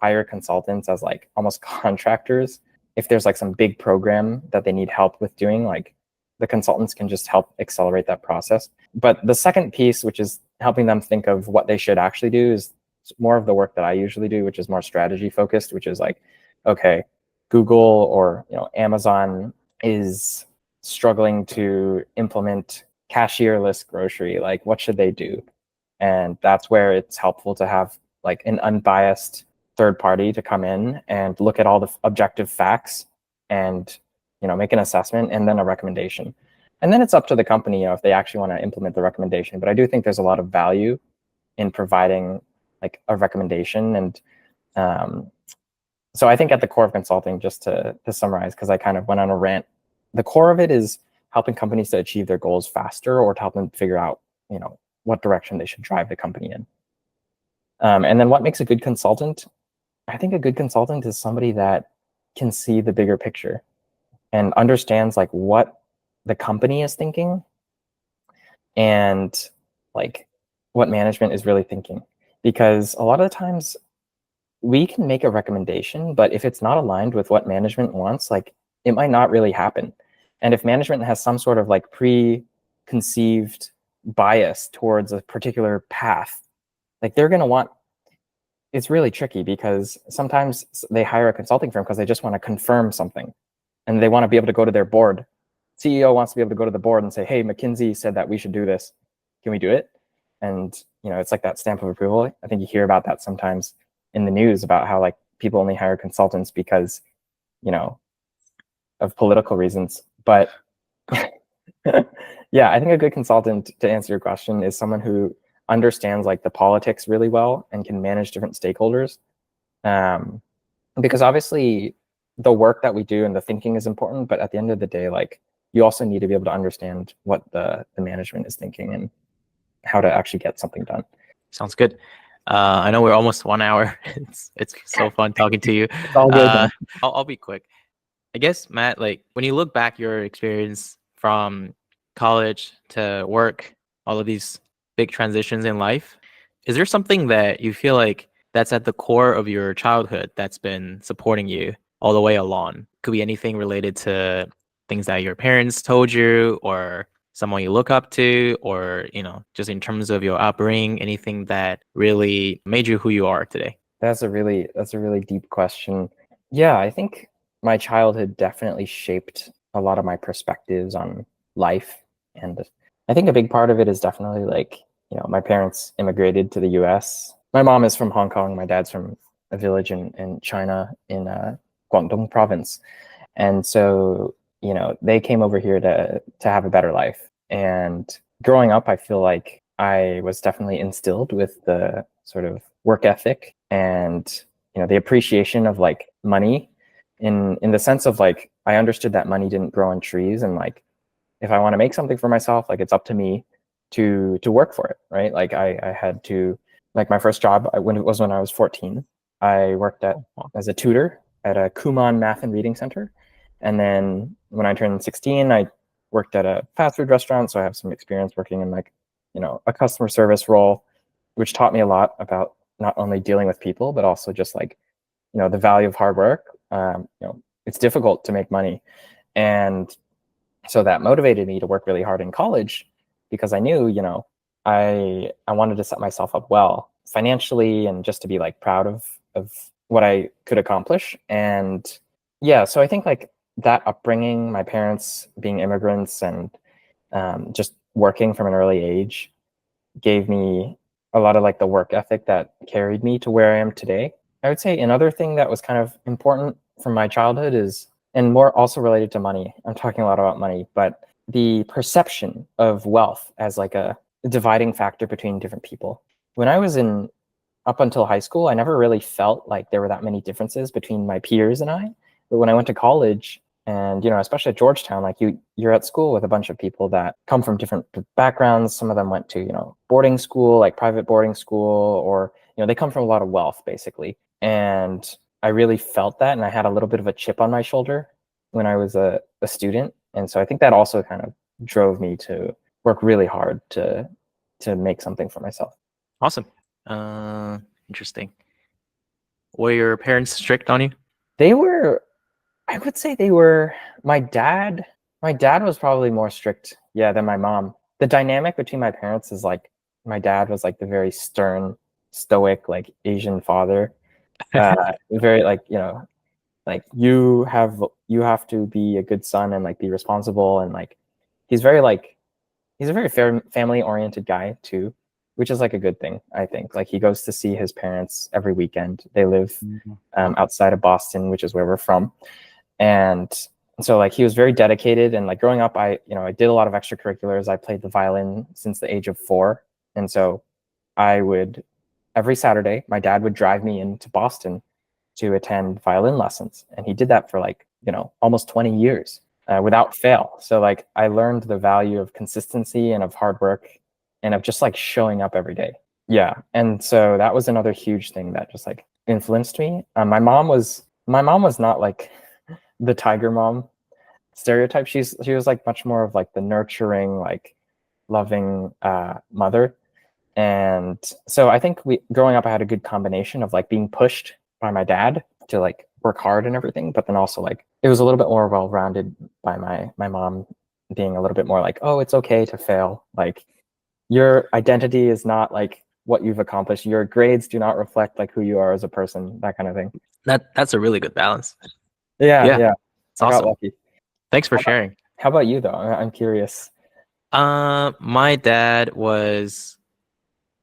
hire consultants as like almost contractors. If there's like some big program that they need help with doing, like the consultants can just help accelerate that process. But the second piece, which is helping them think of what they should actually do, is more of the work that I usually do, which is more strategy focused, which is like, okay, Google or Amazon is struggling to implement cashierless grocery. Like, what should they do? And that's where it's helpful to have like an unbiased third party to come in and look at all the objective facts and make an assessment and then a recommendation. And then it's up to the company if they actually want to implement the recommendation. But I do think there's a lot of value in providing like a recommendation. And so I think at the core of consulting, just to summarize, because I kind of went on a rant, the core of it is helping companies to achieve their goals faster, or to help them figure out what direction they should drive the company in. And then what makes a good consultant? I think a good consultant is somebody that can see the bigger picture and understands like what the company is thinking and like what management is really thinking. Because a lot of the times we can make a recommendation, but if it's not aligned with what management wants, like it might not really happen. And if management has some sort of like preconceived bias towards a particular path, like they're going to want, it's really tricky because sometimes they hire a consulting firm because they just want to confirm something and they want to be able to go to their board. CEO wants to be able to go to the board and say, hey, McKinsey said that we should do this. Can we do it? And, it's like that stamp of approval. I think you hear about that sometimes in the news about how like people only hire consultants because, of political reasons. But yeah, I think a good consultant, to answer your question, is someone who understands like the politics really well and can manage different stakeholders. Because obviously the work that we do and the thinking is important, but at the end of the day, like you also need to be able to understand what the management is thinking and how to actually get something done. Sounds good. I know we're almost 1 hour. It's so fun talking to you. It's all good. I'll be quick. I guess, Matt, like when you look back your experience from college to work, all of these big transitions in life, is there something that you feel like that's at the core of your childhood that's been supporting you all the way along? Could be anything related to things that your parents told you, or someone you look up to, or just in terms of your upbringing, anything that really made you who you are today? That's a really deep question. Yeah, I think my childhood definitely shaped a lot of my perspectives on life. And I think a big part of it is definitely like, my parents immigrated to the US. My mom is from Hong Kong. My dad's from a village in China, in Guangdong province. And so, they came over here to have a better life. And growing up, I feel like I was definitely instilled with the sort of work ethic and, the appreciation of like money in the sense of like, I understood that money didn't grow on trees, and like, if I want to make something for myself, like it's up to me to work for it, right? Like I had to, like my first job when I was 14. I worked as a tutor at a Kumon Math and Reading Center, and then when I turned 16, I worked at a fast food restaurant, so I have some experience working in like, a customer service role, which taught me a lot about not only dealing with people but also just like, the value of hard work. It's difficult to make money, and so that motivated me to work really hard in college because I knew, I wanted to set myself up well financially and just to be like proud of what I could accomplish. And yeah, so I think like that upbringing, my parents being immigrants and just working from an early age gave me a lot of like the work ethic that carried me to where I am today. I would say another thing that was kind of important from my childhood is, and more also related to money. I'm talking a lot about money, but the perception of wealth as like a dividing factor between different people. When I was in up until high school, I never really felt like there were that many differences between my peers and I. But when I went to college, and especially at Georgetown, like you're at school with a bunch of people that come from different backgrounds. Some of them went to boarding school, like private boarding school, or they come from a lot of wealth basically. And I really felt that, and I had a little bit of a chip on my shoulder when I was a student, and so I think that also kind of drove me to work really hard to make something for myself. Awesome. Interesting. Were your parents strict on you? They were, I would say they were. My dad was probably more strict, yeah, than my mom. The dynamic between my parents is like, my dad was like the very stern, stoic, like Asian father. Very like, like you have to be a good son and like be responsible, and like he's very like he's a very family oriented guy too, which is like a good thing, I think. Like he goes to see his parents every weekend. They live outside of Boston, which is where we're from. And so like he was very dedicated, and like growing up, I did a lot of extracurriculars. I played the violin since the age of 4. And so I would, every Saturday, my dad would drive me into Boston to attend violin lessons. And he did that for like, almost 20 years without fail. So like I learned the value of consistency and of hard work and of just like showing up every day. Yeah. And so that was another huge thing that just like influenced me. My mom was not like the tiger mom stereotype. She was like much more of like the nurturing, like loving mother. And so I think growing up, I had a good combination of like being pushed by my dad to like work hard and everything, but then also like it was a little bit more well-rounded by my mom being a little bit more like, oh, it's okay to fail. Like your identity is not like what you've accomplished. Your grades do not reflect like who you are as a person, that kind of thing. That's a really good balance. Yeah. It's I got awesome. lucky. Thanks for sharing. How about you though? I'm curious. My dad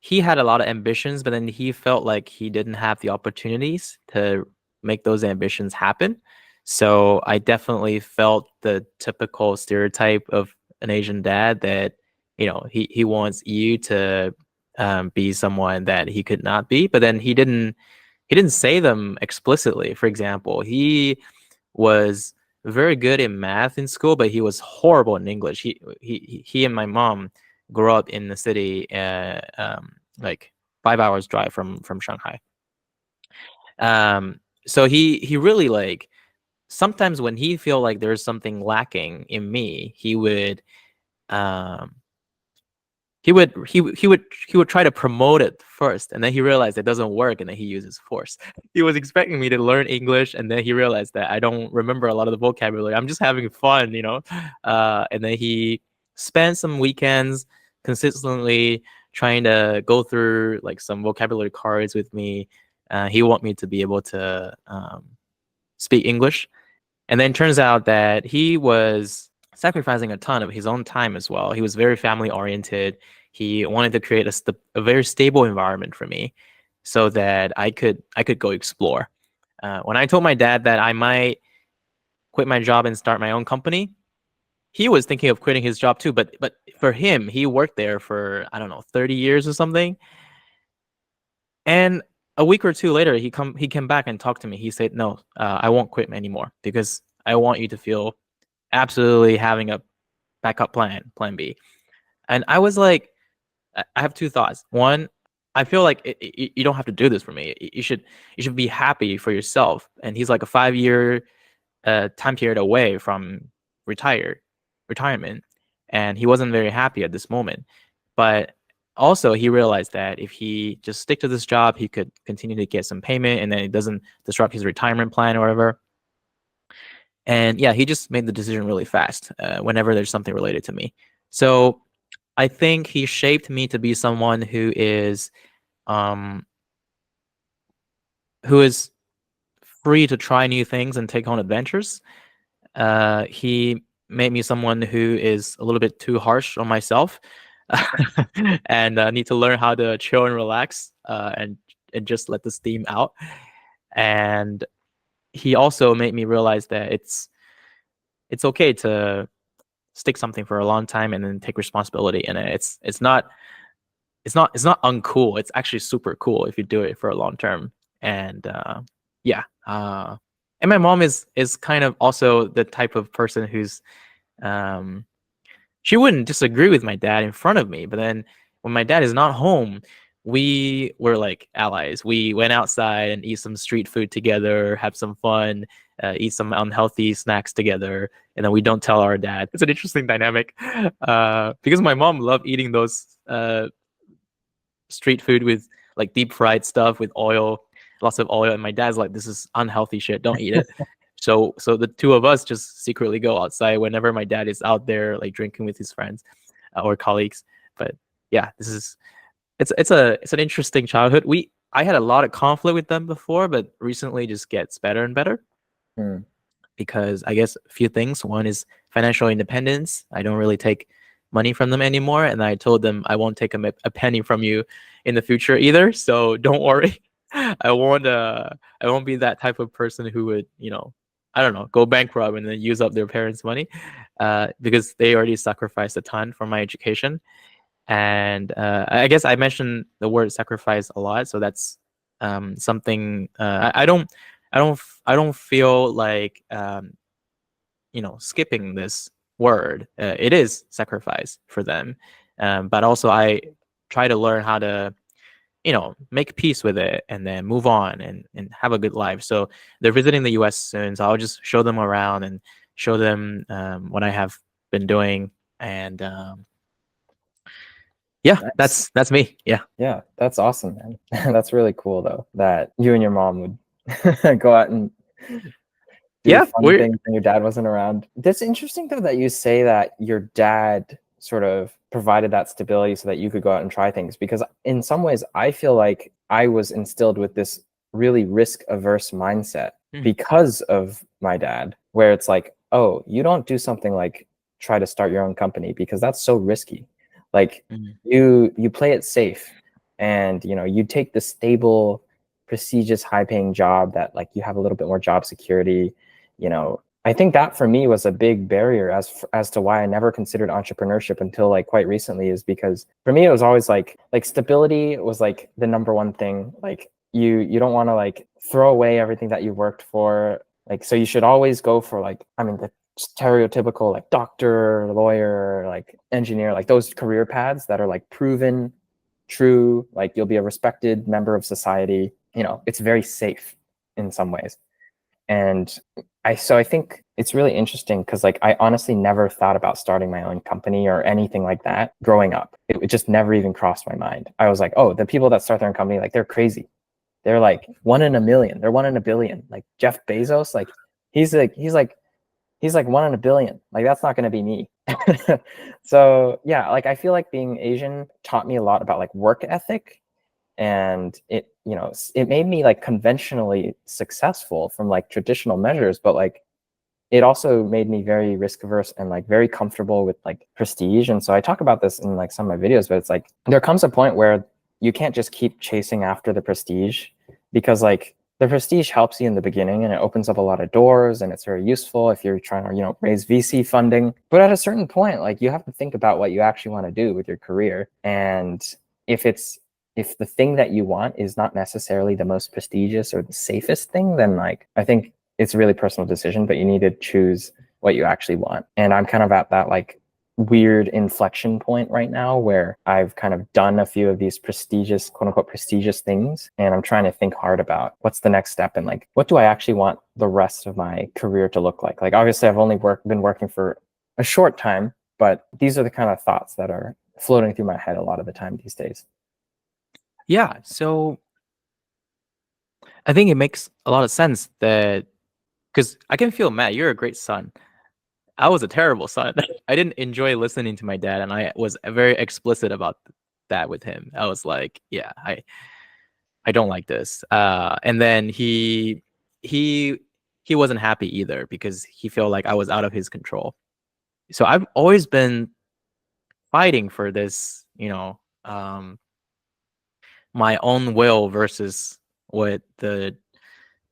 he had a lot of ambitions, but then he felt like he didn't have the opportunities to make those ambitions happen. So I definitely felt the typical stereotype of an Asian dad that, he wants you to be someone that he could not be, but then he didn't say them explicitly. For example, he was very good in math in school, but he was horrible in English. He and my mom grew up in the city, like 5 hours drive from Shanghai. So he really like, sometimes when he feel like there's something lacking in me, he would um he would try to promote it first, and then he realized it doesn't work, and then he uses force. He was expecting me to learn English, and then he realized that I don't remember a lot of the vocabulary. I'm just having fun, and then he spent some weekends consistently trying to go through like some vocabulary cards with me. He want me to be able to speak English, and then turns out that he was sacrificing a ton of his own time as well. He was very family oriented. He wanted to create a very stable environment for me so that I could go explore. When I told my dad that I might quit my job and start my own company, he was thinking of quitting his job too, but for him, he worked there for, I don't know, 30 years or something. And a week or two later, he came back and talked to me. He said, "No, I won't quit anymore because I want you to feel absolutely having a backup plan B." And I was like, I have two thoughts. One, I feel like you don't have to do this for me. You should be happy for yourself. And he's like a 5-year time period away from retirement, and he wasn't very happy at this moment. But also, he realized that if he just stick to this job, he could continue to get some payment, and then it doesn't disrupt his retirement plan or whatever. And yeah, he just made the decision really fast whenever there's something related to me. So I think he shaped me to be someone um, who is free to try new things and take on adventures. He made me someone who is a little bit too harsh on myself, and need to learn how to chill and relax, and just let the steam out. And he also made me realize that it's okay to stick something for a long time and then take responsibility. And it's not uncool. It's actually super cool if you do it for a long term. And yeah. And my mom is kind of also the type of person who's she wouldn't disagree with my dad in front of me, but then when my dad is not home, we were like allies. We went outside and eat some street food together, have some fun, eat some unhealthy snacks together, and then we don't tell our dad. It's an interesting dynamic because my mom loved eating those street food with like deep fried stuff with oil, lots of oil, and my dad's like, "This is unhealthy shit. Don't eat it." So the two of us just secretly go outside whenever my dad is out there like drinking with his friends or colleagues. But yeah, it's an interesting childhood. I had a lot of conflict with them before, but recently just gets better and better. Because I guess a few things. One is financial independence. I don't really take money from them anymore, and I told them I won't take a penny from you in the future either. So don't worry. I won't be that type of person who would, I don't know, go bankrupt and then use up their parents' money, because they already sacrificed a ton for my education. And I guess I mentioned the word sacrifice a lot, so that's something I don't feel like skipping this word. It is sacrifice for them, but also I try to learn how to make peace with it and then move on and have a good life. So they're visiting the US soon, so I'll just show them around and show them what I have been doing. And yeah, Nice. that's me. Yeah, that's awesome, man. That's really cool though, that you and your mom would go out and do fun things and your dad wasn't around. That's interesting though that you say that your dad sort of provided that stability so that you could go out and try things, because in some ways I feel like I was instilled with this really risk averse mindset because of my dad, where it's like, oh, you don't do something like try to start your own company because that's so risky. Like you play it safe, and you take the stable, prestigious, high paying job that like you have a little bit more job security. I think that for me was a big barrier as to why I never considered entrepreneurship until like quite recently, is because for me it was always like stability was like the number one thing. Like you don't want to like throw away everything that you worked for. Like, so you should always go for like, I mean, the stereotypical like doctor, lawyer, like engineer, like those career paths that are like proven true, like you'll be a respected member of society. It's very safe in some ways. And I think it's really interesting because like I honestly never thought about starting my own company or anything like that growing up. It just never even crossed my mind. I was like, oh, the people that start their own company, like they're crazy. They're like 1 in a million. They're 1 in a billion. Like Jeff Bezos, like he's like 1 in a billion. Like that's not going to be me. So yeah, like I feel like being Asian taught me a lot about like work ethic, and it made me like conventionally successful from like traditional measures, but like it also made me very risk averse and like very comfortable with like prestige. And so I talk about this in like some of my videos, but it's like there comes a point where you can't just keep chasing after the prestige, because like the prestige helps you in the beginning and it opens up a lot of doors and it's very useful if you're trying to, raise VC funding. But at a certain point, like, you have to think about what you actually want to do with your career. And if the thing that you want is not necessarily the most prestigious or the safest thing, then like, I think it's a really personal decision, but you need to choose what you actually want. And I'm kind of at that like weird inflection point right now where I've kind of done a few of these prestigious, quote unquote, prestigious things. And I'm trying to think hard about what's the next step and like, what do I actually want the rest of my career to look like? Like, obviously I've only been working for a short time, but these are the kind of thoughts that are floating through my head a lot of the time these days. Yeah. So I think it makes a lot of sense that, because I can feel, Matt, you're a great son. I was a terrible son. I didn't enjoy listening to my dad, and I was very explicit about that with him. I was like, yeah, I don't like this. And then he wasn't happy either because he felt like I was out of his control. So I've always been fighting for this, my own will versus what the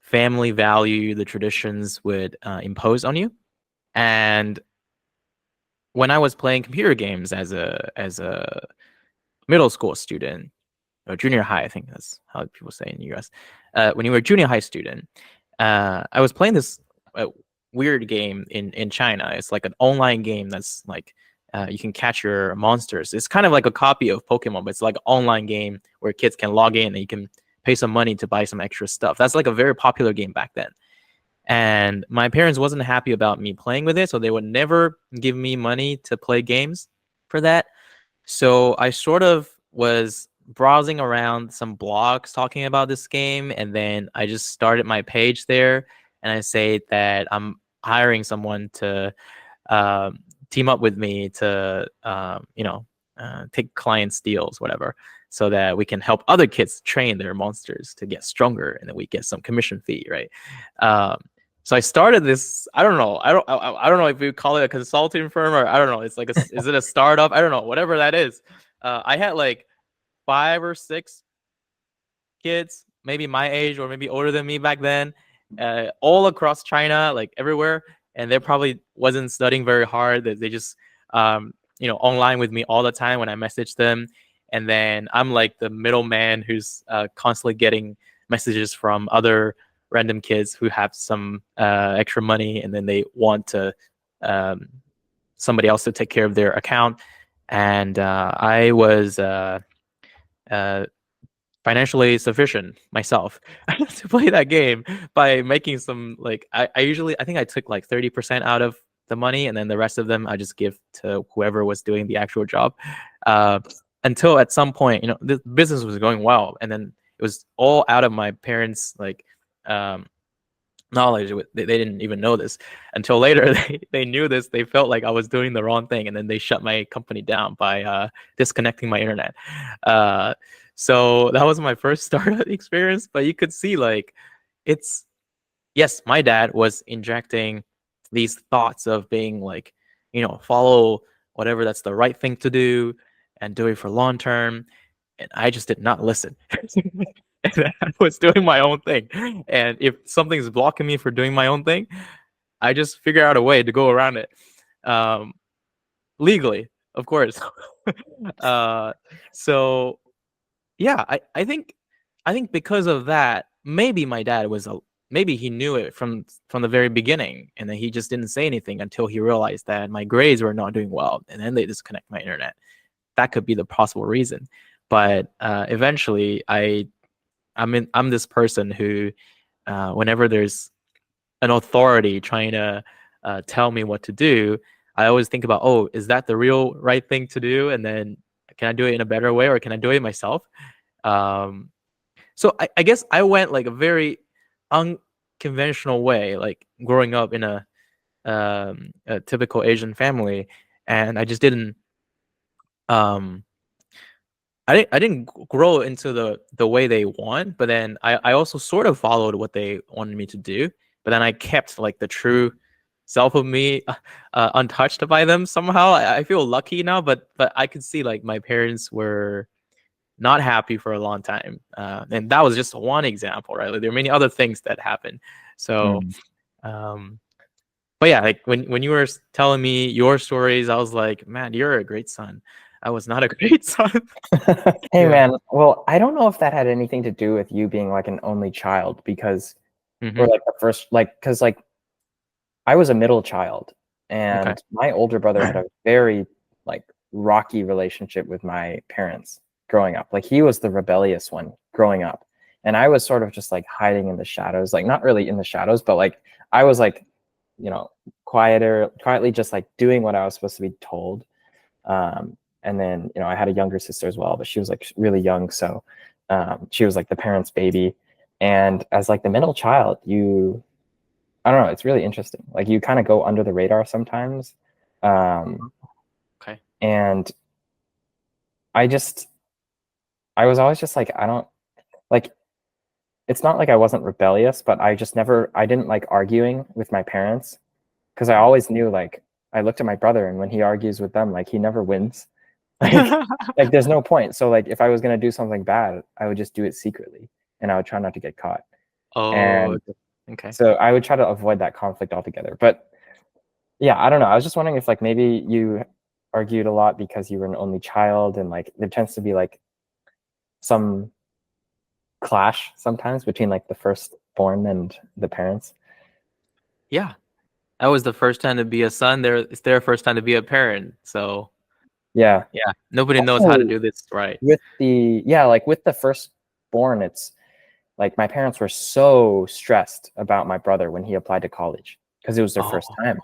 family value, the traditions would impose on you. And when I was playing computer games as a middle school student or junior high, I think that's how people say in the US. When you were a junior high student, I was playing this weird game in China. It's like an online game that's like you can catch your monsters. It's kind of like a copy of Pokemon, but it's like an online game where kids can log in and you can pay some money to buy some extra stuff. That's like a very popular game back then. And my parents wasn't happy about me playing with it, so they would never give me money to play games for that. So I sort of was browsing around some blogs talking about this game, and then I just started my page there, and I say that I'm hiring someone to team up with me to take clients' deals, whatever, so that we can help other kids train their monsters to get stronger, and then we get some commission fee, right? So I started this. I don't know. I don't know if you call it a consulting firm or I don't know. It's like is it a startup? I don't know. Whatever that is. I had like 5 or 6 kids, maybe my age or maybe older than me back then, all across China, like everywhere, and they probably wasn't studying very hard. They just online with me all the time when I message them, and then I'm like the middleman who's constantly getting messages from other random kids who have some extra money, and then they want to somebody else to take care of their account. And I was financially sufficient myself to play that game by making some like I think I took like 30% out of the money, and then the rest of them I just give to whoever was doing the actual job. Until at some point, the business was going well, and then it was all out of my parents' like knowledge. They didn't even know this until later. They knew this. They felt like I was doing the wrong thing, and then they shut my company down by disconnecting my internet. So that was my first startup experience. But you could see like yes, my dad was injecting these thoughts of being like, follow whatever that's the right thing to do and do it for long term. And I just did not listen. And I was doing my own thing. And if something's blocking me for doing my own thing, I just figure out a way to go around it. Legally, of course. So yeah, I think because of that, maybe my dad maybe he knew it from the very beginning, and then he just didn't say anything until he realized that my grades were not doing well, and then they disconnect my internet. That could be the possible reason. But eventually, I'm this person who, whenever there's an authority trying to tell me what to do, I always think about, oh, is that the real right thing to do? And then can I do it in a better way, or can I do it myself? So I guess I went like a very unconventional way, like growing up in a typical Asian family, and I just didn't. I didn't grow into the way they want, but then I also sort of followed what they wanted me to do, but then I kept like the true self of me untouched by them somehow. I feel lucky now, but I could see like my parents were not happy for a long time. And that was just one example, right? Like, there are many other things that happen. So, Mm. um, but yeah, like when you were telling me your stories, I was like, man, you're a great son. I was not a great son. Hey Yeah. man, well, I don't know if that had anything to do with you being like an only child because, or Hmm. like the first, like, because like I was a middle child Okay. and my older brother had a very like rocky relationship with my parents growing up. Like he was the rebellious one growing up. And I was sort of just like hiding in the shadows, like not really in the shadows, but like I was like, you know, quietly just like doing what I was supposed to be told. And then, I had a younger sister as well, but she was like really young. So she was like the parents' baby. And as like the middle child, I don't know, it's really interesting. Like you kind of go under the radar sometimes. Um, Okay. and I just, I was always just like, I don't like, it's not like I wasn't rebellious, but I didn't like arguing with my parents because I always knew like, I looked at my brother and when he argues with them, like he never wins. Like, like there's no point. So like if I was going to do something bad, I would just do it secretly and I would try not to get caught. Oh, And okay. so I would try to avoid that conflict altogether. But yeah, I don't know. I was just wondering if like maybe you argued a lot because you were an only child and like there tends to be like some clash sometimes between like the firstborn and the parents. Yeah. That was the first time to be a son. It's their first time to be a parent. So Yeah. yeah, nobody knows how to Also do this right. like with the firstborn, it's like my parents were so stressed about my brother when he applied to college because it was their first Oh, time.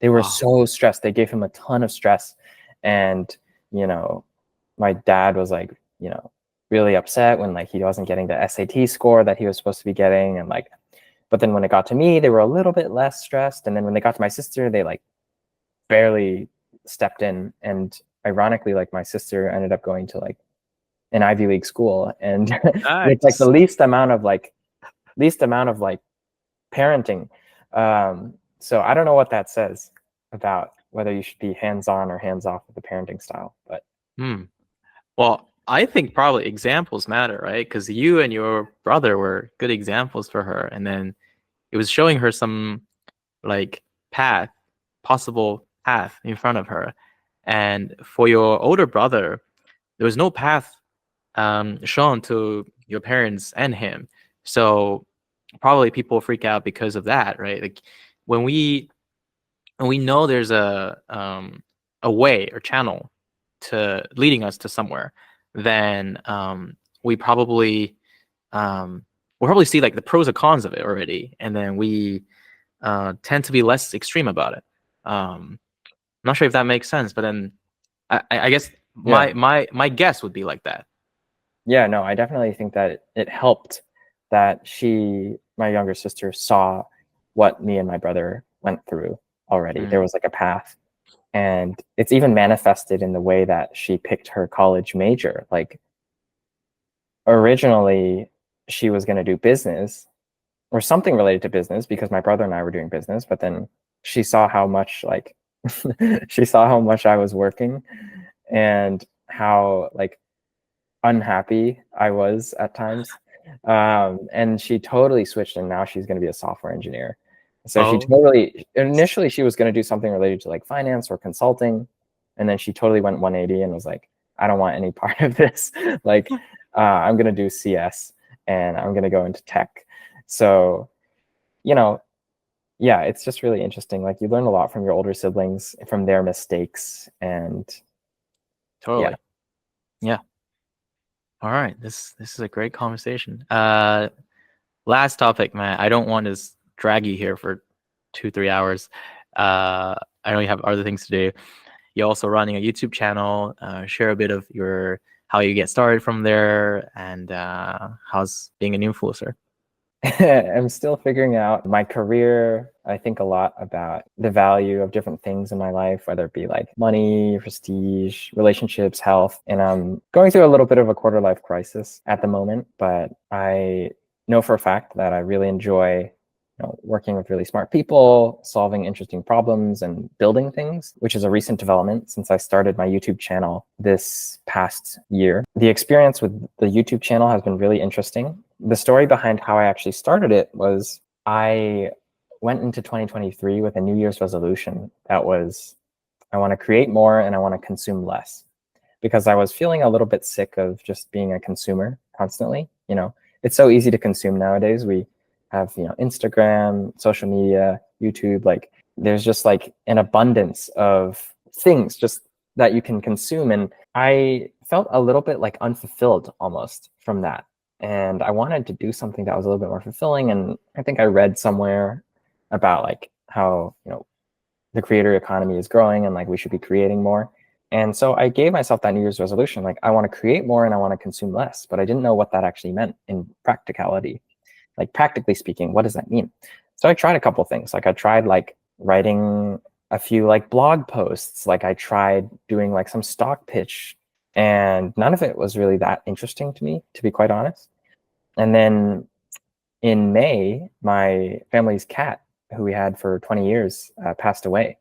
They were wow. so stressed. They gave him a ton of stress. And, you know, my dad was like, really upset when like he wasn't getting the SAT score that he was supposed to be getting. And like, but then when it got to me, they were a little bit less stressed. And then when they got to my sister, they like barely stepped in. And ironically, like my sister ended up going to like an Ivy League school and with like the Nice. least amount of like parenting. So I don't know what that says about whether you should be hands-on or hands-off with the parenting style, but Hmm. Well, I think probably examples matter, right? Because you and your brother were good examples for her, and then it was showing her some like path, possible path in front of her. And for your older brother, there was no path shown to your parents and him. So probably people freak out because of that, right? Like when we know there's a way or channel to leading us to somewhere, then we probably we'll probably see like the pros and cons of it already, and then we tend to be less extreme about it. I'm not sure if that makes sense, but then I guess yeah. my guess would be like that. Yeah, no, I definitely think that it helped that my younger sister, saw what me and my brother went through already. Mm. There was like a path. And it's even manifested in the way that she picked her college major. Like originally, she was going to do business or something related to business because my brother and I were doing business, but then she saw how much like she saw how much I was working and how like unhappy I was at times. And she totally switched and now she's going to be a software engineer. So she Oh, totally, initially she was going to do something related to like finance or consulting. And then she totally went 180 and was like, I don't want any part of this. Like, I'm going to do CS and I'm going to go into tech. So, you know, yeah, it's just really interesting. Like you learn a lot from your older siblings, from their mistakes. And yeah. totally. Yeah. All right. This is a great conversation. Last topic, man. I don't want to drag you here for 2-3 hours. I know you have other things to do. You're also running a YouTube channel. Share a bit of your how you get started from there and how's being an influencer. I'm still figuring out my career. I think a lot about the value of different things in my life, whether it be like money, prestige, relationships, health. And I'm going through a little bit of a quarter life crisis at the moment, but I know for a fact that I really enjoy working with really smart people, solving interesting problems, and building things, which is a recent development since I started my YouTube channel this past year. The experience with the YouTube channel has been really interesting. The story behind how I actually started it was I went into 2023 with a New Year's resolution that was, I want to create more and I want to consume less, because I was feeling a little bit sick of just being a consumer constantly. It's so easy to consume nowadays. We have, Instagram, social media, YouTube, like there's just like an abundance of things just that you can consume. And I felt a little bit like unfulfilled almost from that. And I wanted to do something that was a little bit more fulfilling. And I think I read somewhere about like how, the creator economy is growing and like we should be creating more. And so I gave myself that New Year's resolution, like I want to create more and I want to consume less, but I didn't know what that actually meant in practicality. Like practically speaking, what does that mean? So I tried a couple things. Like I tried like writing a few like blog posts. Like I tried doing like some stock pitch, and none of it was really that interesting to me, to be quite honest. And then in May, my family's cat, who we had for 20 years, passed away.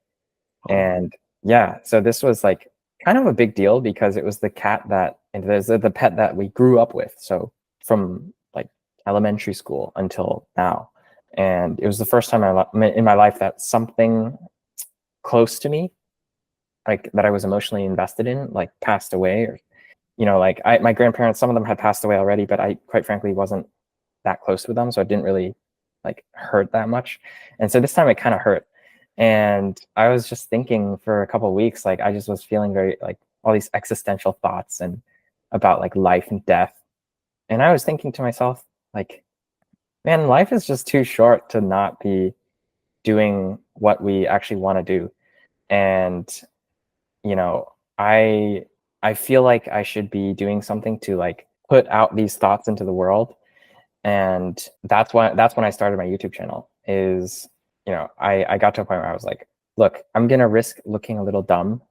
Oh. And yeah, so this was like kind of a big deal because it was the cat that, and there's the pet that we grew up with. So from like elementary school until now. And it was the first time in my life that something close to me, like that I was emotionally invested in, like passed away. Or, like my grandparents, some of them had passed away already, but I quite frankly wasn't that close with them. So it didn't really like hurt that much. And so this time it kind of hurt. And I was just thinking for a couple of weeks, like I just was feeling very like all these existential thoughts and about like life and death. And I was thinking to myself, like, man, life is just too short to not be doing what we actually want to do. And, I feel like I should be doing something to like put out these thoughts into the world. And that's when I started my YouTube channel. Is I got to a point where I was like, look, I'm gonna risk looking a little dumb,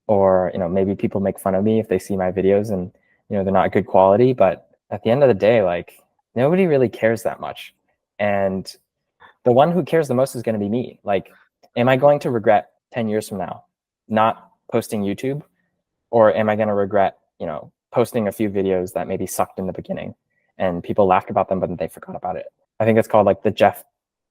or maybe people make fun of me if they see my videos and they're not good quality. But at the end of the day, like nobody really cares that much, and the one who cares the most is going to be me. Like, am I going to regret 10 years from now not posting YouTube, or am I going to regret posting a few videos that maybe sucked in the beginning and people laughed about them but then they forgot about it? I think it's called like the Jeff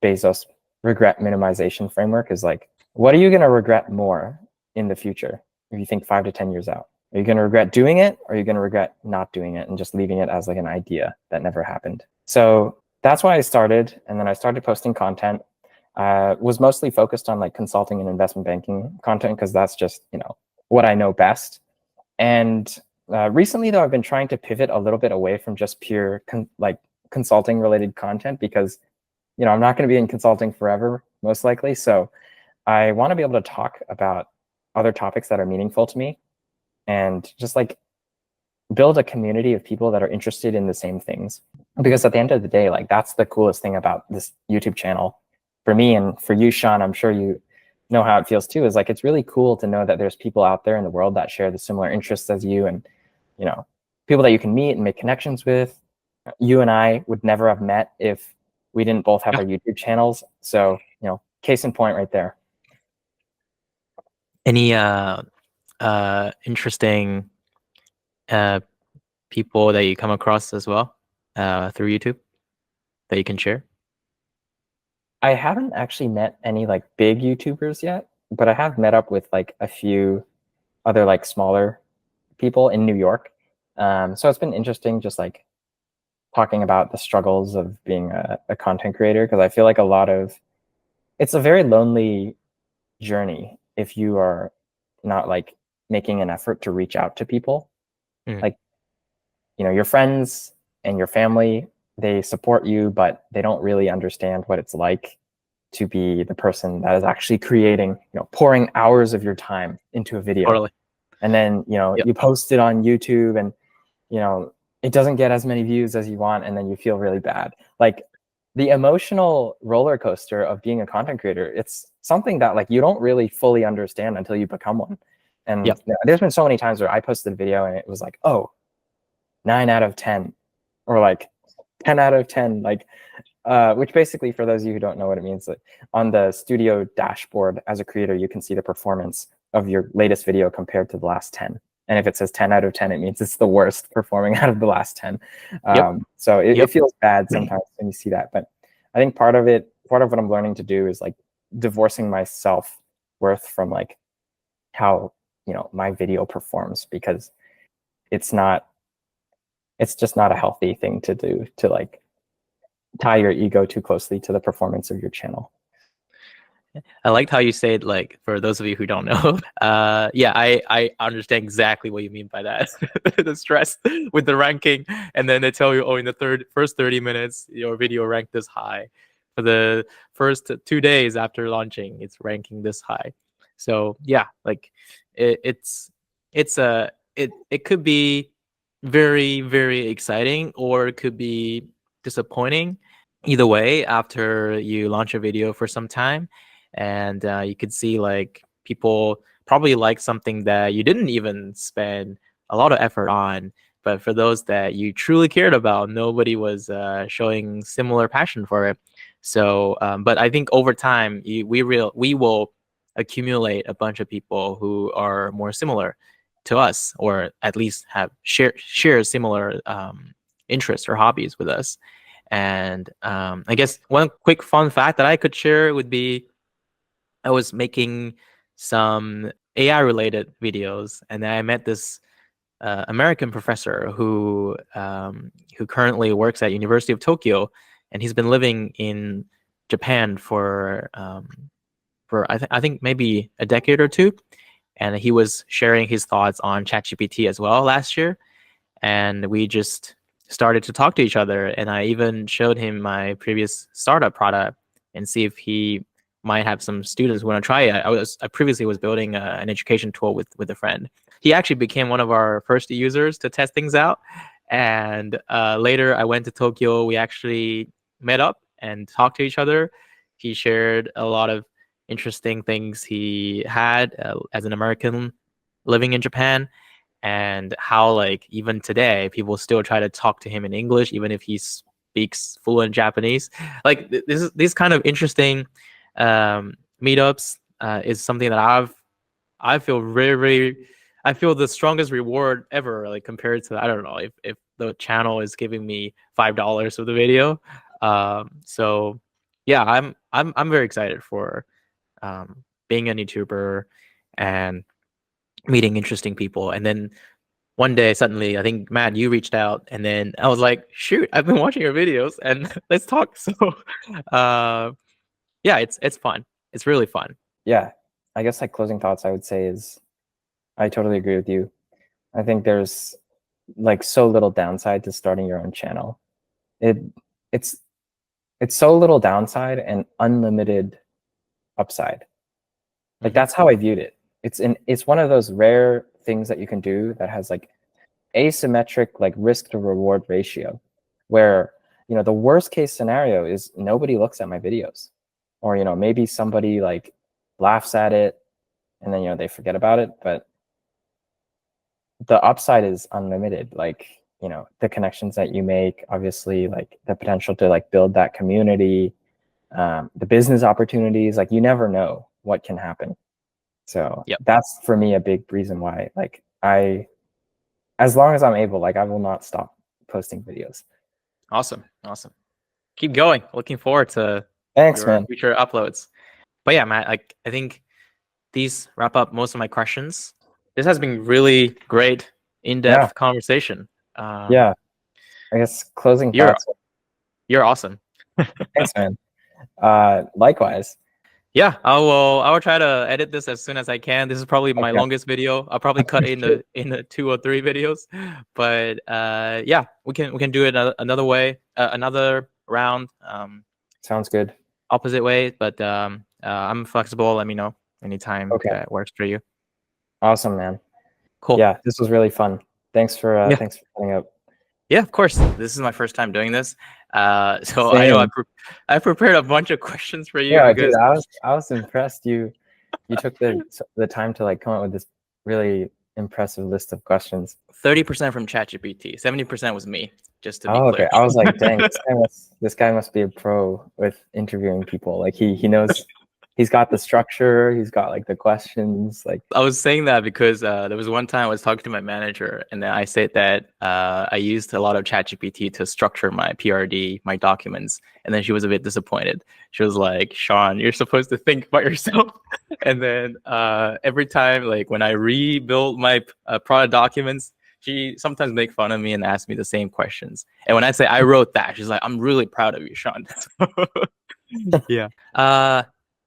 Bezos regret minimization framework. Is like, what are you going to regret more in the future if you think 5 to 10 years out? Are you going to regret doing it, or are you going to regret not doing it and just leaving it as like an idea that never happened? So that's why I started. And then I started posting content. Was mostly focused on like consulting and investment banking content because that's just what I know best. And recently though, I've been trying to pivot a little bit away from just pure consulting related content, because I'm not going to be in consulting forever, most likely. So I want to be able to talk about other topics that are meaningful to me, and just like build a community of people that are interested in the same things. Because at the end of the day, like that's the coolest thing about this YouTube channel for me, and for you, Sean, I'm sure you know how it feels too, is like it's really cool to know that there's people out there in the world that share the similar interests as you, and people that you can meet and make connections with. You and I would never have met if we didn't both have our YouTube channels. So case in point right there. Any interesting people that you come across as well through YouTube that you can share? I haven't actually met any like big YouTubers yet, but I have met up with like a few other like smaller people in New York. So it's been interesting just like talking about the struggles of being a content creator, because I feel like it's a very lonely journey if you are not like making an effort to reach out to people. Like, your friends and your family, they support you, but they don't really understand what it's like to be the person that is actually creating, pouring hours of your time into a video. Totally. And then, you post it on YouTube and, it doesn't get as many views as you want. And then you feel really bad. Like the emotional roller coaster of being a content creator, it's something that like you don't really fully understand until you become one. And there's been so many times where I posted a video and it was like, oh, 9 out of 10, or like 10 out of 10. Like which basically, for those of you who don't know what it means, like on the studio dashboard as a creator, you can see the performance of your latest video compared to the last 10. And if it says 10 out of 10, it means it's the worst performing out of the last 10. So it feels bad sometimes when you see that. But I think part of what I'm learning to do is like divorcing my self-worth from like how, my video performs, because it's just not a healthy thing to do, to like tie your ego too closely to the performance of your channel. I liked how you said, like, for those of you who don't know, yeah, I understand exactly what you mean by that. The stress with the ranking, and then they tell you, oh, in the first 30 minutes, your video ranked this high. For the first 2 days after launching, it's ranking this high. So yeah, like it could be very, very exciting, or it could be disappointing. Either way, after you launch a video for some time, and you could see like people probably like something that you didn't even spend a lot of effort on, but for those that you truly cared about, nobody was showing similar passion for it. So but I think over time we will accumulate a bunch of people who are more similar to us, or at least have share similar interests or hobbies with us. And I guess one quick fun fact that I could share would be, I was making some AI related videos, and then I met this American professor who currently works at University of Tokyo, and he's been living in Japan for I think maybe a decade or two, and he was sharing his thoughts on ChatGPT as well last year, and we just started to talk to each other, and I even showed him my previous startup product and see if he might have some students who want to try it. I previously was building an education tool with a friend. He actually became one of our first users to test things out, and later I went to Tokyo. We actually met up and talked to each other. He shared a lot of interesting things he had as an American living in Japan, and how like even today people still try to talk to him in English even if he speaks fluent Japanese. Like this kind of interesting meetups is something that I feel very, I feel the strongest reward ever, like compared to, I don't know, if the channel is giving me $5 for the video. So yeah, I'm very excited for being a YouTuber and meeting interesting people. And then one day suddenly, I think, Matt, you reached out, and then I was like, shoot, I've been watching your videos and let's talk. So uh yeah, it's fun. It's really fun. Yeah, I guess like closing thoughts I would say is I totally agree with you. I think there's like so little downside to starting your own channel. It's so little downside and unlimited upside. Like that's how I viewed it. It's one of those rare things that you can do that has like asymmetric like risk to reward ratio, where the worst case scenario is nobody looks at my videos, or maybe somebody like laughs at it and then they forget about it. But the upside is unlimited. Like the connections that you make, obviously, like the potential to like build that community, the business opportunities, like you never know what can happen. So that's for me a big reason why like as long as I'm able, like I will not stop posting videos. Awesome. Keep going. Looking forward to Thanks, your man. future uploads. But yeah, Matt, like I think these wrap up most of my questions. This has been really great, in-depth conversation. Yeah, I guess closing thoughts. You're awesome. Thanks, man. Likewise. Yeah, I will try to edit this as soon as I can. This is probably my longest video. I'll probably cut in the 2 or 3 videos. But yeah, we can do it another way, another round. Sounds good. Opposite way, but I'm flexible. Let me know anytime that works for you. Awesome, man. Cool. Yeah, this was really fun. Thanks for coming up. Yeah, of course. This is my first time doing this, so same. I know I prepared a bunch of questions for you. Yeah, because dude, I was impressed. You took the time to like come up with this really impressive list of questions. 30% from ChatGPT, 70% was me. just to be Oh, okay. clear. I was like, dang, this guy must be a pro with interviewing people. Like he knows, he's got the structure, he's got like the questions. Like, I was saying that because there was one time I was talking to my manager, and then I said that I used a lot of ChatGPT to structure my PRD, my documents, and then she was a bit disappointed. She was like, "Sean, you're supposed to think about yourself." And then every time, like when I rebuild my product documents, she sometimes make fun of me and ask me the same questions. And when I say I wrote that, she's like, "I'm really proud of you, Sean." Yeah.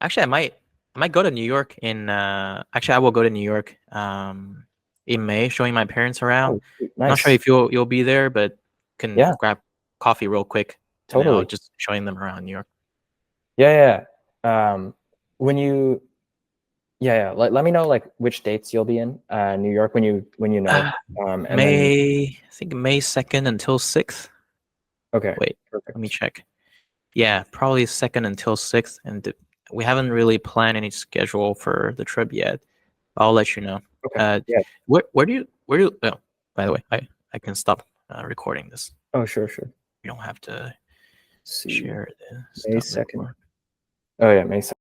Actually, I might go to New York in actually I will go to New York in May, showing my parents around. oh, Not sure nice. if you'll be there, but can Yeah, grab coffee real quick, and then I'll totally. just showing them around New York. Yeah, yeah. When you, yeah. Let me know like which dates you'll be in New York when you know. And then I think May 2nd until 6th. okay, Wait, let me perfect. check. Yeah, probably 2nd until 6th, and we haven't really planned any schedule for the trip yet. I'll let you know. Okay, Uh, yeah. where do you? Oh, by the way, I can stop recording this. Oh, sure. You don't have to Let's see, share the May stuff 2nd. anymore. Oh yeah, May 2nd.